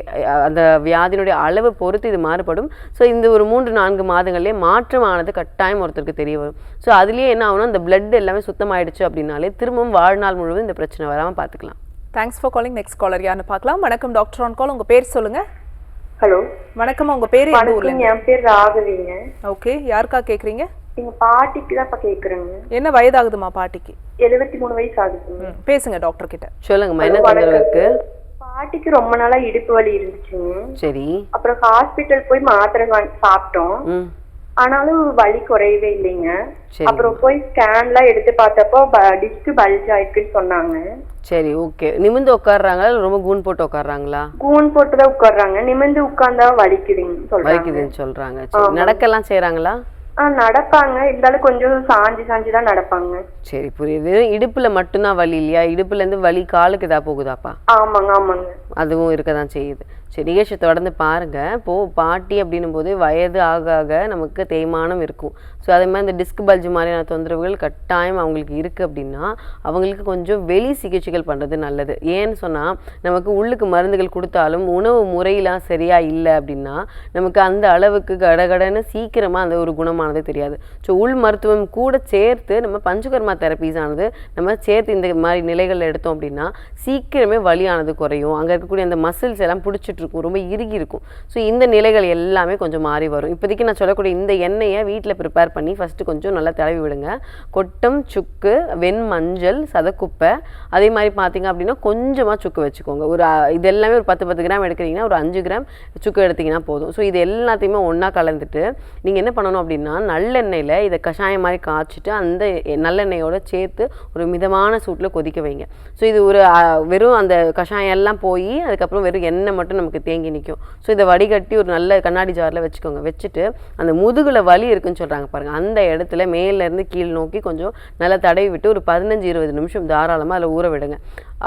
அந்த வியாதியினுடைய அளவு பொறுத்து இது மாறுபடும். ஸோ இந்த ஒரு 3-4 மாதங்கள்லேயே மாற்றமானது கட்டாயம் ஒருத்தருக்கு தெரிய வரும். ஸோ அதுலேயே என்ன ஆகும்னா அந்த பிளட் எல்லாமே சுத்தமாயிடுச்சு அப்படின்னாலே திரும்பவும் வாழ்நாள் முழுவதும் இந்த பிரச்சனை வராமல் பார்த்துக்கலாம். Thanks for calling. Next caller யாருன்னு பார்க்கலாம். வணக்கம் டாக்டர் ஆன் கால். உங்க பேர் சொல்லுங்க. ஹலோ வணக்கம். உங்க பேர் எந்த ஊர்ல? என் பேர் ராகவிங்க. ஓகே, யாருக்கா கேக்குறீங்க? எங்க பாட்டிக்கு தான் கேக்குறேங்க. என்ன வயதாகுதுமா பாட்டிக்கு? 73 வயசு ஆகுதுங்க. பேசுங்க டாக்டர் கிட்ட. சொல்லுங்கம்மா, என்ன தொந்தரவு இருக்கு? பாட்டிக்கு ரொம்ப நாளா இடுப்பு வலி இருந்துச்சுங்க. சரி. அப்புறம் ஹாஸ்பிட்டல் போய் மாத்திரை சாப்பிட்டோம். ஆனாலும் வலி குறையவே இல்லைங்க. அப்புறம் போய் ஸ்கேன்லாம் எடுத்து பார்த்தப்போ டிஸ்க் பல்ஜ் ஆயிடுச்சுன்னு சொன்னாங்க. சரி, ஓகே. நிமிர்ந்து உட்கார்றாங்களா இல்லை ரொம்ப கூன் போட்டு உட்கார்றாங்களா? கூன் போட்டு தான் உட்கார்றாங்க. நிமிர்ந்து உட்கார்ந்தா வலிக்குதுன்னு சொல்றாங்க. சரி, நடக்கலாம் செய்யறாங்களா? நடப்பாங்க, இருந்தாலும் கொஞ்சம் சாஞ்சு தான் நடப்பாங்க. சரி, புரியுது. இடுப்புல மட்டும்தான் வலி இல்லையா? இடுப்புல இருந்து வலி காலுக்கு ஏதாவது போகுதாப்பா? ஆமாங்க. அதுவும் இருக்கதான் செய்யுது. சரி, நிகழ்ச்சி தொடர்ந்து பாருங்கள். இப்போது பாட்டி அப்படின்னும் போது வயது ஆக ஆக நமக்கு தேய்மானம் இருக்கும். ஸோ அதே மாதிரி இந்த டிஸ்க் பல்ஜ் மாதிரியான தொந்தரவுகள் கட்டாயம் அவங்களுக்கு இருக்குது அப்படின்னா அவங்களுக்கு கொஞ்சம் வெளி சிகிச்சைகள் பண்ணுறது நல்லது. ஏன்னு சொன்னால் நமக்கு உள்ளுக்கு மருந்துகள் கொடுத்தாலும் உணவு முறையெல்லாம் சரியாக இல்லை அப்படின்னா நமக்கு அந்த அளவுக்கு கடகடன்னு சீக்கிரமாக அந்த ஒரு குணமானது தெரியாது. ஸோ உள் மருத்துவம் கூட சேர்த்து நம்ம பஞ்சகர்மா தெரப்பீஸ் ஆனது நம்ம சேர்த்து இந்த மாதிரி நிலைகளில் எடுத்தோம் அப்படின்னா சீக்கிரமே வலியானது குறையும். அங்கே இருக்கக்கூடிய அந்த மசில்ஸ் எல்லாம் பிடிச்சிட்டு இருக்கும், ரொம்ப இறுகி இருக்கும். ஸோ இந்த நிலைகள் எல்லாமே கொஞ்சம் மாறி வரும். இப்போதைக்கு நான் சொல்லக்கூடிய இந்த எண்ணெயை வீட்டில் ப்ரிப்பேர் பண்ணி ஃபஸ்ட்டு கொஞ்சம் நல்லா தடவி விடுங்க. கொட்டம், சுக்கு, வெண்மஞ்சள், சதக்குப்பை, அதே மாதிரி பார்த்தீங்க அப்படின்னா கொஞ்சமாக சுக்கு வச்சுக்கோங்க. ஒரு இது எல்லாமே ஒரு 10 கிராம் எடுக்கிறீங்கன்னா ஒரு 5 கிராம் சுக்கு எடுத்திங்கன்னா போதும். ஸோ இது எல்லாத்தையுமே ஒன்றா கலந்துட்டு நீங்கள் என்ன பண்ணணும் அப்படின்னா நல்லெண்ணெயில் இதை கஷாயம் மாதிரி காய்ச்சிட்டு அந்த நல்லெண்ணெயோடு சேர்த்து ஒரு மிதமான சூட்டில் கொதிக்க வைங்க. ஸோ இது ஒரு வெறும் அந்த கஷாயம் எல்லாம் போய் அதுக்கப்புறம் வெறும் எண்ணெய் மட்டும் நமக்கு தேங்கி நிற்கும். ஸோ இதை வடிகட்டி ஒரு நல்ல கண்ணாடி ஜாரில் வச்சுக்கோங்க. வச்சுட்டு அந்த முதுகில் வலி இருக்குன்னு சொல்கிறாங்க பாருங்கள், அந்த இடத்துல மேலேருந்து கீழ் நோக்கி கொஞ்சம் நல்லா தடவி விட்டு ஒரு 15-20 நிமிஷம் தாராளமாக அதில் ஊற விடுங்க.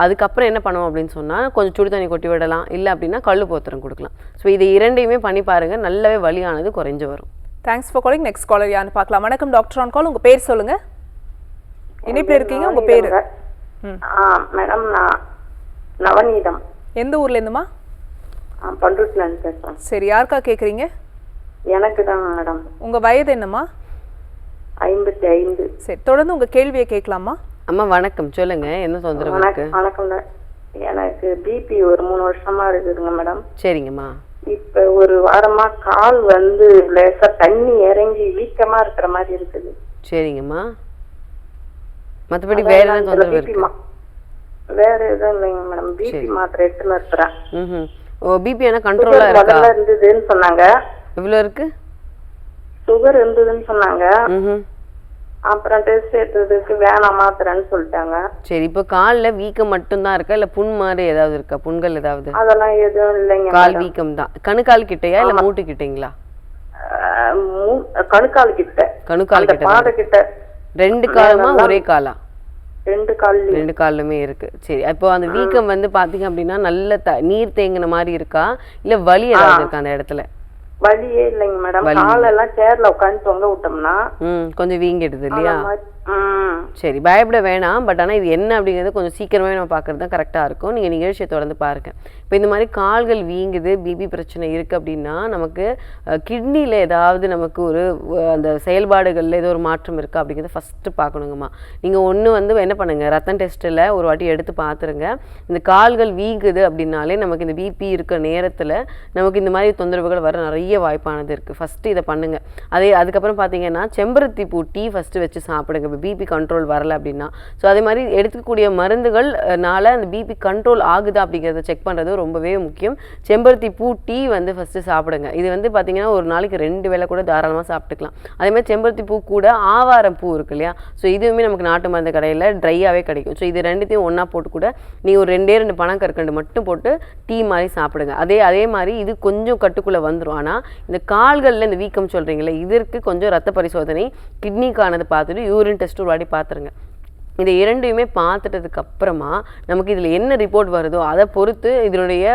அதுக்கப்புறம் என்ன பண்ணுவோம் அப்படின்னு சொன்னால் கொஞ்சம் சுடு தண்ணி கொட்டி விடலாம், இல்லை அப்படின்னா கல் போத்திரம் கொடுக்கலாம். ஸோ இது இரண்டையுமே பண்ணி பாருங்கள், நல்லாவே வலியானது குறைஞ்சு வரும். Thanks for calling. Next caller யாருன்னு பார்க்கலாம். வணக்கம் டாக்டர் ஆன் கால். உங்கள் பேர் சொல்லுங்கள், இணைப்பில் இருக்கீங்க, உங்கள் பேர்? மேடம் நான் நவநீதம். எந்த ஊர்லேருந்துமா? பண்ருட்டிலேருந்து பேசுகிறேன். சரி, யாருக்கா கேட்குறீங்க? எனக்கு தான் மேடம். உங்கள் வயது என்னம்மா? 55. சரி, தொடர்ந்து உங்கள் கேள்வியை கேட்கலாமா? அம்மா வணக்கம், சொல்லுங்க, என்ன தொந்தரவு இருக்கு? வணக்கம். எனக்கு பிபி ஒரு 3 வருஷமா இருக்குதுங்க மேடம். சரிங்கம்மா. இப்ப ஒரு வாரமா கால் வந்து லேசா தண்ணி இறங்கி வீக்கமா இருக்கிற மாதிரி இருக்குது. சரிங்கம்மா. மற்றபடி வேற என்ன தொந்தரவு இருக்கு? வேற எதுவும் இல்லைங்க மேடம். பிபி மாத்திரை எடுத்துன்னு இருக்கிறேன். ஓ, பிபி என்ன கண்ட்ரோலா இருக்கா? முதல்ல இருந்ததுன்னு சொன்னாங்க. எவ்வளவு இருக்கு? சுகர் இருந்ததுன்னு சொன்னாங்க. அப்புறம் டெஸ்ட் எடுத்ததுக்கு வேணாம் மாத்திரைன்னு சொல்லிட்டாங்க. சரி, இப்போ காலில் வீக்கம் மட்டும்தான் இருக்கா இல்லை புண் மாதிரி ஏதாவது இருக்கா? புண்கள் ஏதாவது? அதெல்லாம் எதுவும் இல்லைங்க. கால் வீக்கம் தான். கணுக்கால் கிட்டையா இல்லை மூட்டு கிட்டைங்களா? கணுக்கால் கிட்ட. கணுக்கால் கிட்ட. பாத கிட்ட. 2 காலுமா ஒரே காலா? 2 காலுமே இருக்கு. சரி, இப்போ அந்த வீக்கம் வந்து பாத்தீங்க அப்படின்னா நல்ல நீர் தேங்கின மாதிரி இருக்கா இல்ல வலி ஏதாவது இருக்கா அந்த இடத்துல? வலியே இல்லைங்க மேடம். காலெல்லாம் சேர்ல உட்காந்து தொங்க விட்டோம்னா கொஞ்சம் வீங்கிடுது இல்லையா? சரி, பயப்பட வேணாம். பட் ஆனால் இது என்ன அப்படிங்கிறது கொஞ்சம் சீக்கிரமே நம்ம பார்க்குறது தான் கரெக்டாக இருக்கும். நீங்கள் நிகழ்ச்சியை தொடர்ந்து பாருங்கள். இப்போ இந்த மாதிரி கால்கள் வீங்குது, பிபி பிரச்சனை இருக்குது அப்படின்னா நமக்கு கிட்னியில் ஏதாவது நமக்கு ஒரு அந்த செயல்பாடுகளில் ஏதோ ஒரு மாற்றம் இருக்கா அப்படிங்கிறத ஃபஸ்ட்டு பார்க்கணுங்கம்மா. நீங்கள் ஒன்று வந்து என்ன பண்ணுங்கள், ரத்தம் டெஸ்ட்டில் ஒரு வாட்டி எடுத்து பார்த்துருங்க. இந்த கால்கள் வீங்குது அப்படின்னாலே நமக்கு இந்த பிபி இருக்கிற நேரத்தில் நமக்கு இந்த மாதிரி தொந்தரவுகள் வர நிறைய வாய்ப்பானது இருக்குது. ஃபஸ்ட்டு இதை பண்ணுங்கள். அதுக்கப்புறம் பார்த்தீங்கன்னா செம்பருத்தி பூ டீ ஃபஸ்ட்டு வச்சு சாப்பிடுங்க பிபி கண்ட்ரோல் வரல அப்படின்னா. ஸோ அதே மாதிரி எடுத்துக்கக்கூடிய மருந்துகள்னால அந்த பிபி கண்ட்ரோல் ஆகுதா அப்படிங்கிறத செக் பண்ணுறது ரொம்பவே முக்கியம். செம்பருத்தி பூ டீ வந்து ஃபஸ்ட்டு சாப்பிடுங்க. இது வந்து பார்த்தீங்கன்னா ஒரு நாளைக்கு 2 வேளை கூட தாராளமாக சாப்பிட்டுக்கலாம். அதே மாதிரி செம்பருத்தி பூ கூட ஆவாரம் பூ இருக்கு இல்லையா? ஸோ இதுவுமே நமக்கு நாட்டு மருந்து கடையில் ட்ரையாகவே கிடைக்கும். ஸோ இது ரெண்டுத்தையும் ஒன்றா போட்டு கூட நீங்கள் ஒரு 2 பனங்கற்கண்டு மட்டும் போட்டு டீ மாதிரி சாப்பிடுங்க. அதே மாதிரி இது கொஞ்சம் கட்டுக்குள்ளே வந்துடும். ஆனால் இந்த கால்களில் இந்த வீக்கம் சொல்கிறீங்களே, இதற்கு கொஞ்சம் ரத்த பரிசோதனை கிட்னிக்கானது பார்த்துட்டு யூரின் டெஸ்ட் ஒரு வாட்டி பார்த்துருங்க. இதை இரண்டையுமே பார்த்துட்டதுக்கு அப்புறமா நமக்கு இதில் என்ன ரிப்போர்ட் வருதோ அதை பொறுத்து இதனுடைய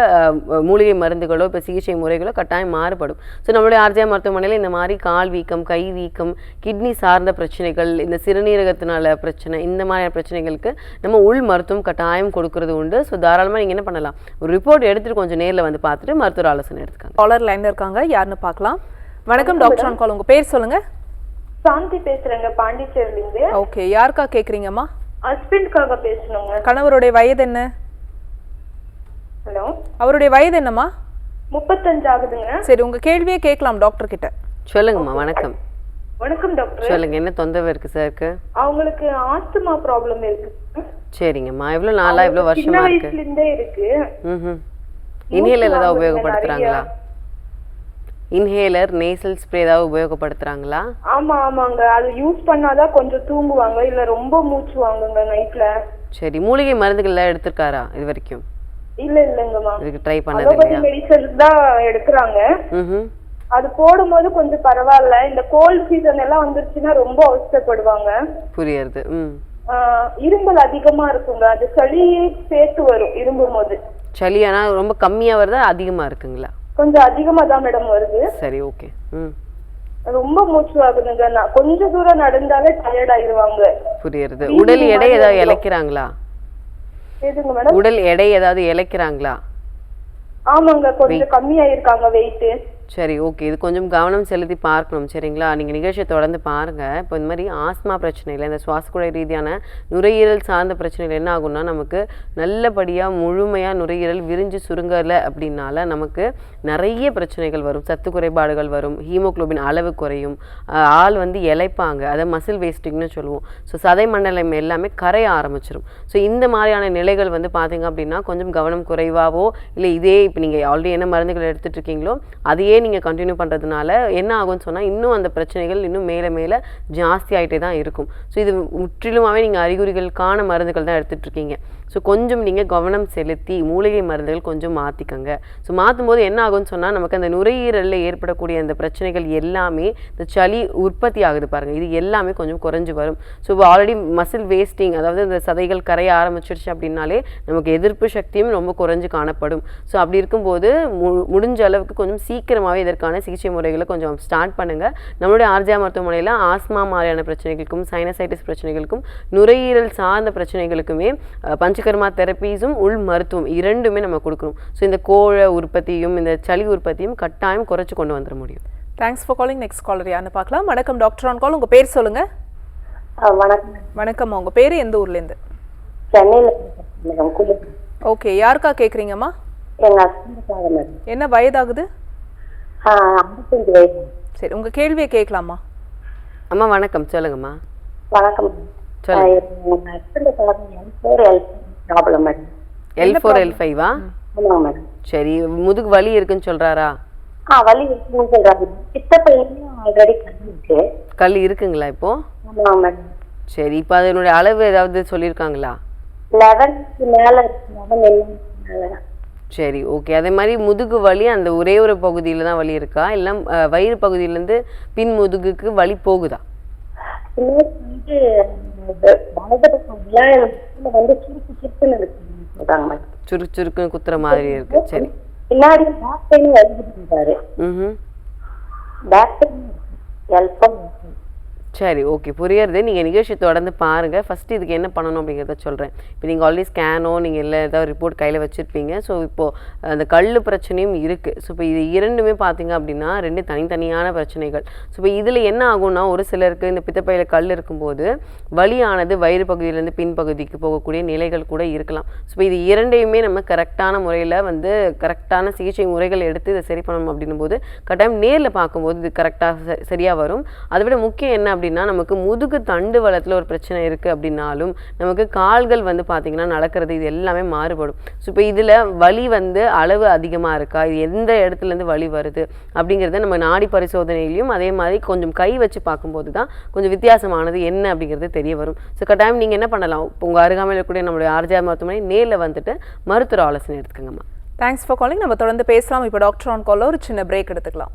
மூலிகை மருந்துகளோ இப்போ சிகிச்சை முறைகளோ கட்டாயம் மாறுபடும். ஸோ நம்மளுடைய ஆர்ஜிஆர் மருத்துவமனையில் இந்த மாதிரி கால் வீக்கம், கை வீக்கம், கிட்னி சார்ந்த பிரச்சனைகள், இந்த சிறுநீரகத்தினால பிரச்சனை, இந்த மாதிரியான பிரச்சனைகளுக்கு நம்ம உள் மருத்துவம் கட்டாயம் கொடுக்கறது உண்டு. ஸோ தாராளமாக நீங்கள் என்ன பண்ணலாம், ஒரு ரிப்போர்ட் எடுத்துகிட்டு கொஞ்சம் நேரில் வந்து பார்த்துட்டு மருத்துவ ஆலோசனை எடுத்துக்காங்க. காலர் லைனில் இருக்காங்க, யாருன்னு பார்க்கலாம். வணக்கம் டாக்டர் ஆன் கால். உங்கள் பேர் சொல்லுங்கள். சாந்தி பேசுறேங்க, பாண்டிச்சேரில இருந்து. ஓகே, யாருக்கா கேக்குறீங்கம்மா? ஹஸ்பண்டுக்காக பேசணுங்க. கணவருடைய வயது என்ன? ஹலோ, அவருடைய வயது என்னம்மா? 35 ஆகுதுங்க. சரி, உங்க கேள்வியே கேட்கலாம் டாக்டர் கிட்ட. சொல்லுங்கம்மா. வணக்கம். வணக்கம் டாக்டர். சொல்லுங்க, என்ன தொந்தரவு இருக்கு சாருக்கு? அவங்களுக்கு ஆஸ்துமா ப்ராப்ளம் இருக்கு. சரிங்கம்மா. எவ்வளவு நாளா, எவ்வளவு வருஷமா இருக்கு? சின்ன வயசுல இருந்தே இருக்கு. இன்ஹேலர் ஏதாவது உபயோகப்படுத்துறாங்களா? இன்ஹேலர், நேசல் ஸ்ப்ரே ஏதாவது உபயோகப்படுத்துறாங்களா? ஆமாங்க, அது யூஸ் பண்ணாதான் கொஞ்சம் தூங்குவாங்க, இல்ல ரொம்ப மூச்சு வாங்குங்க நைட்ல. சரி, மூலிகை மருந்துகள் எல்லாம் எடுத்துருக்காரா இது வரைக்கும்? இல்லங்கம்மா, இதுக்கு ட்ரை பண்ணது இல்லையா? மெடிசன்ஸ் தான் எடுக்கறாங்க. அது போடும்போது கொஞ்சம் பரவாயில்ல. இந்த கோல்ட் சீசன் எல்லாம் வந்துருச்சுன்னா ரொம்ப அவஸ்தைப்படுவாங்க. புரியுது. இரும்பல் அதிகமா இருக்குங்க, அது சளியே சேர்த்து வரும் இரும்பும் போது. சளி ஆனால் ரொம்ப கம்மியாக வருதா அதிகமாக இருக்குங்களா? கொஞ்சம் அதிகமா தான் மேடம் வருது. சரி, ஓகே. ரொம்ப மூச்சு ஆகுதுங்க. கொஞ்சம் தூரம் நடந்தாலே டயர்ட் ஆயிருவாங்க. புரியுது. உடல் எடை ஏதாவது இழைக்கிறாங்களா? எதுங்க மேடம்? உடல் எடை ஏதாவது இழைக்கிறாங்களா? ஆமாங்க, கொஞ்சம் கம்மியாயிருக்காங்க வெயிட். சரி, ஓகே. இது கொஞ்சம் கவனம் செலுத்தி பார்க்கணும், சரிங்களா? நீங்கள் நிகழ்ச்சியை தொடர்ந்து பாருங்கள். இப்போ இந்த மாதிரி ஆஸ்மா பிரச்சனையில், இந்த சுவாசக்குழாய் ரீதியான நுரையீரல் சார்ந்த பிரச்சனையில் என்ன ஆகும்னா, நமக்கு நல்லபடியாக முழுமையாக நுரையீரல் விரிஞ்சு சுருங்கலை அப்படின்னால நமக்கு நிறைய பிரச்சனைகள் வரும். சத்து குறைபாடுகள் வரும், ஹீமோக்ளோபின் அளவு குறையும், ஆள் வந்து இழைப்பாங்க, அதை மசில் வேஸ்டிங்னு சொல்லுவோம். ஸோ சதை மண்டலம் எல்லாமே கரைய ஆரம்பிச்சிடும். ஸோ இந்த மாதிரியான நிலைகள் வந்து பார்த்தீங்க அப்படின்னா கொஞ்சம் கவனம் குறைவாகவோ இல்லை இதே இப்போ நீங்கள் ஆல்ரெடி என்ன மருந்துகள் எடுத்துகிட்டு இருக்கீங்களோ அதையே நீங்கள் கண்டினியூ பண்ணுறதுனால என்ன ஆகும்னு சொன்னால் இன்னும் அந்த பிரச்சனைகள் இன்னும் மேலே மேலே ஜாஸ்தி ஆகிட்டே தான் இருக்கும். ஸோ இது முற்றிலுமாகவே நீங்கள் அறிகுறிகளுக்கான மருந்துகள் தான் எடுத்துகிட்டு இருக்கீங்க. ஸோ கொஞ்சம் நீங்கள் கவனம் செலுத்தி மூலிகை மருந்துகள் கொஞ்சம் மாற்றிக்கங்க. ஸோ மாற்றும் போது என்ன ஆகும்னு சொன்னால் நமக்கு அந்த நுரையீரலில் ஏற்படக்கூடிய அந்த பிரச்சனைகள் எல்லாமே இந்த சளி உற்பத்தி ஆகுது பாருங்கள், இது எல்லாமே கொஞ்சம் குறைஞ்சி வரும். ஸோ இப்போ ஆல்ரெடி மசில் வேஸ்டிங், அதாவது இந்த சதைகள் கரைய ஆரம்பிச்சிருச்சு அப்படின்னாலே நமக்கு எதிர்ப்பு சக்தியும் ரொம்ப குறைஞ்சு காணப்படும். ஸோ அப்படி இருக்கும்போது முடிஞ்ச அளவுக்கு கொஞ்சம் சீக்கிரமாகவே இதற்கான சிகிச்சை முறைகளை கொஞ்சம் ஸ்டார்ட் பண்ணுங்கள். நம்மளுடைய ஆர்ஜியா மருத்துவமனையில் ஆஸ்மா மாதிரியான பிரச்சனைகளுக்கும் சைனசைட்டிஸ் பிரச்சனைகளுக்கும் நுரையீரல் சார்ந்த பிரச்சனைகளுக்குமே பஞ்சகர்மா தெரப்பீஸும் உள் மருத்துவம் இரண்டுமே நம்ம கொடுக்குறோம். ஸோ இந்த கோழ உற்பத்தியும் இந்த சளி உற்பத்தியும் கட்டாயம் குறைச்சி கொண்டு வந்துட முடியும். Thanks for calling. Next caller யாருன்னு பார்க்கலாம். வணக்கம் டாக்டர் ஆன் கால். உங்கள் பேர் சொல்லுங்கள். வணக்கம். வணக்கம். உங்கள் பேர் எந்த ஊர்லேருந்து? சென்னையில். ஓகே, யாருக்கா கேட்குறீங்கம்மா? எங்கள் ஹஸ்பண்டுக்காக. என்ன வயதாகுது? 55 வயது. சரி, உங்கள் கேள்வியை கேட்கலாமா? அம்மா வணக்கம், சொல்லுங்கம்மா. வணக்கம். சொல்லுங்க. L4 L5-ஆ? சரி, முதுகு வலி இருக்குன்னு சொல்றாரா? வலி இருக்குன்னு சொல்றாரு. சித்தப்பையிலும் ஆல்ரெடி கல் இருக்கு. கல் இருக்குங்களா இப்போ? சரி, இப்போ அதனுடைய அளவு ஏதாவது சொல்லியிருக்காங்களா? 11 மேல இருக்கு. சரி, ஓகே. அதே மாதிரி முதுகு வலி அந்த ஒரே ஒரு பகுதியில் தான் வலி இருக்கா, இல்லை வயிறு பகுதியிலேருந்து பின் முதுகுக்கு வலி போகுதா? சுருக்குன்னு குத்துற மாதிரி இருக்கு. சரி. சரி, ஓகே, புரியுறது. நீங்கள் நிகழ்ச்சி தொடர்ந்து பாருங்கள். ஃபஸ்ட்டு இதுக்கு என்ன பண்ணணும் அப்படிங்கிறத சொல்கிறேன். இப்போ நீங்கள் ஆல்ரெடி ஸ்கேனோ நீங்கள் இல்லை ஏதாவது ரிப்போர்ட் கையில் வச்சுருப்பீங்க. ஸோ இப்போது அந்த கல் பிரச்சனையும் இருக்குது. ஸோ இப்போ இது இரண்டுமே பார்த்தீங்க அப்படின்னா ரெண்டு தனித்தனியான பிரச்சனைகள். ஸோ இப்போ இதில் என்ன ஆகும்னா ஒரு சிலருக்கு இந்த பித்தப்பையில் கல் இருக்கும்போது வலியானது வயிறு பகுதியிலேருந்து பின்பகுதிக்கு போகக்கூடிய நிலைகள் கூட இருக்கலாம். ஸோ இப்போ இது இரண்டையுமே நம்ம கரெக்டான முறையில் வந்து கரெக்டான சிகிச்சை முறைகள் எடுத்து இதை சரி பண்ணணும் அப்படின்னும் போது கட்டாயம் நேரில் பார்க்கும்போது இது கரெக்டாக சரியாக வரும். அதை விட முக்கியம் என்ன அப்படின்னா நமக்கு முதுகு தண்டு வளத்தில் ஒரு பிரச்சனை இருக்குது அப்படின்னாலும் நமக்கு கால்கள் வந்து பார்த்திங்கன்னா நடக்கிறது இது எல்லாமே மாறுபடும். ஸோ இப்போ இதில் வலி வந்து அளவு அதிகமாக இருக்கா, இது எந்த இடத்துலேருந்து வலி வருது அப்படிங்கிறத நம்ம நாடி பரிசோதனையிலையும் அதே மாதிரி கொஞ்சம் கை வச்சு பார்க்கும்போது தான் கொஞ்சம் வித்தியாசமானது என்ன அப்படிங்கிறது தெரிய வரும். ஸோ கட்டாயம் நீங்கள் என்ன பண்ணலாம், உங்கள் அருகாமையில் இருக்கக்கூடிய நம்மளுடைய ஆர்ஜியா மருத்துவமனை நேரில் வந்துட்டு மருத்துவ ஆலோசனை எடுத்துக்கோங்கம்மா. Thanks for calling. நம்ம தொடர்ந்து பேசலாம். இப்போ டாக்டர் ஆன் காலில் ஒரு சின்ன பிரேக் எடுத்துக்கலாம்.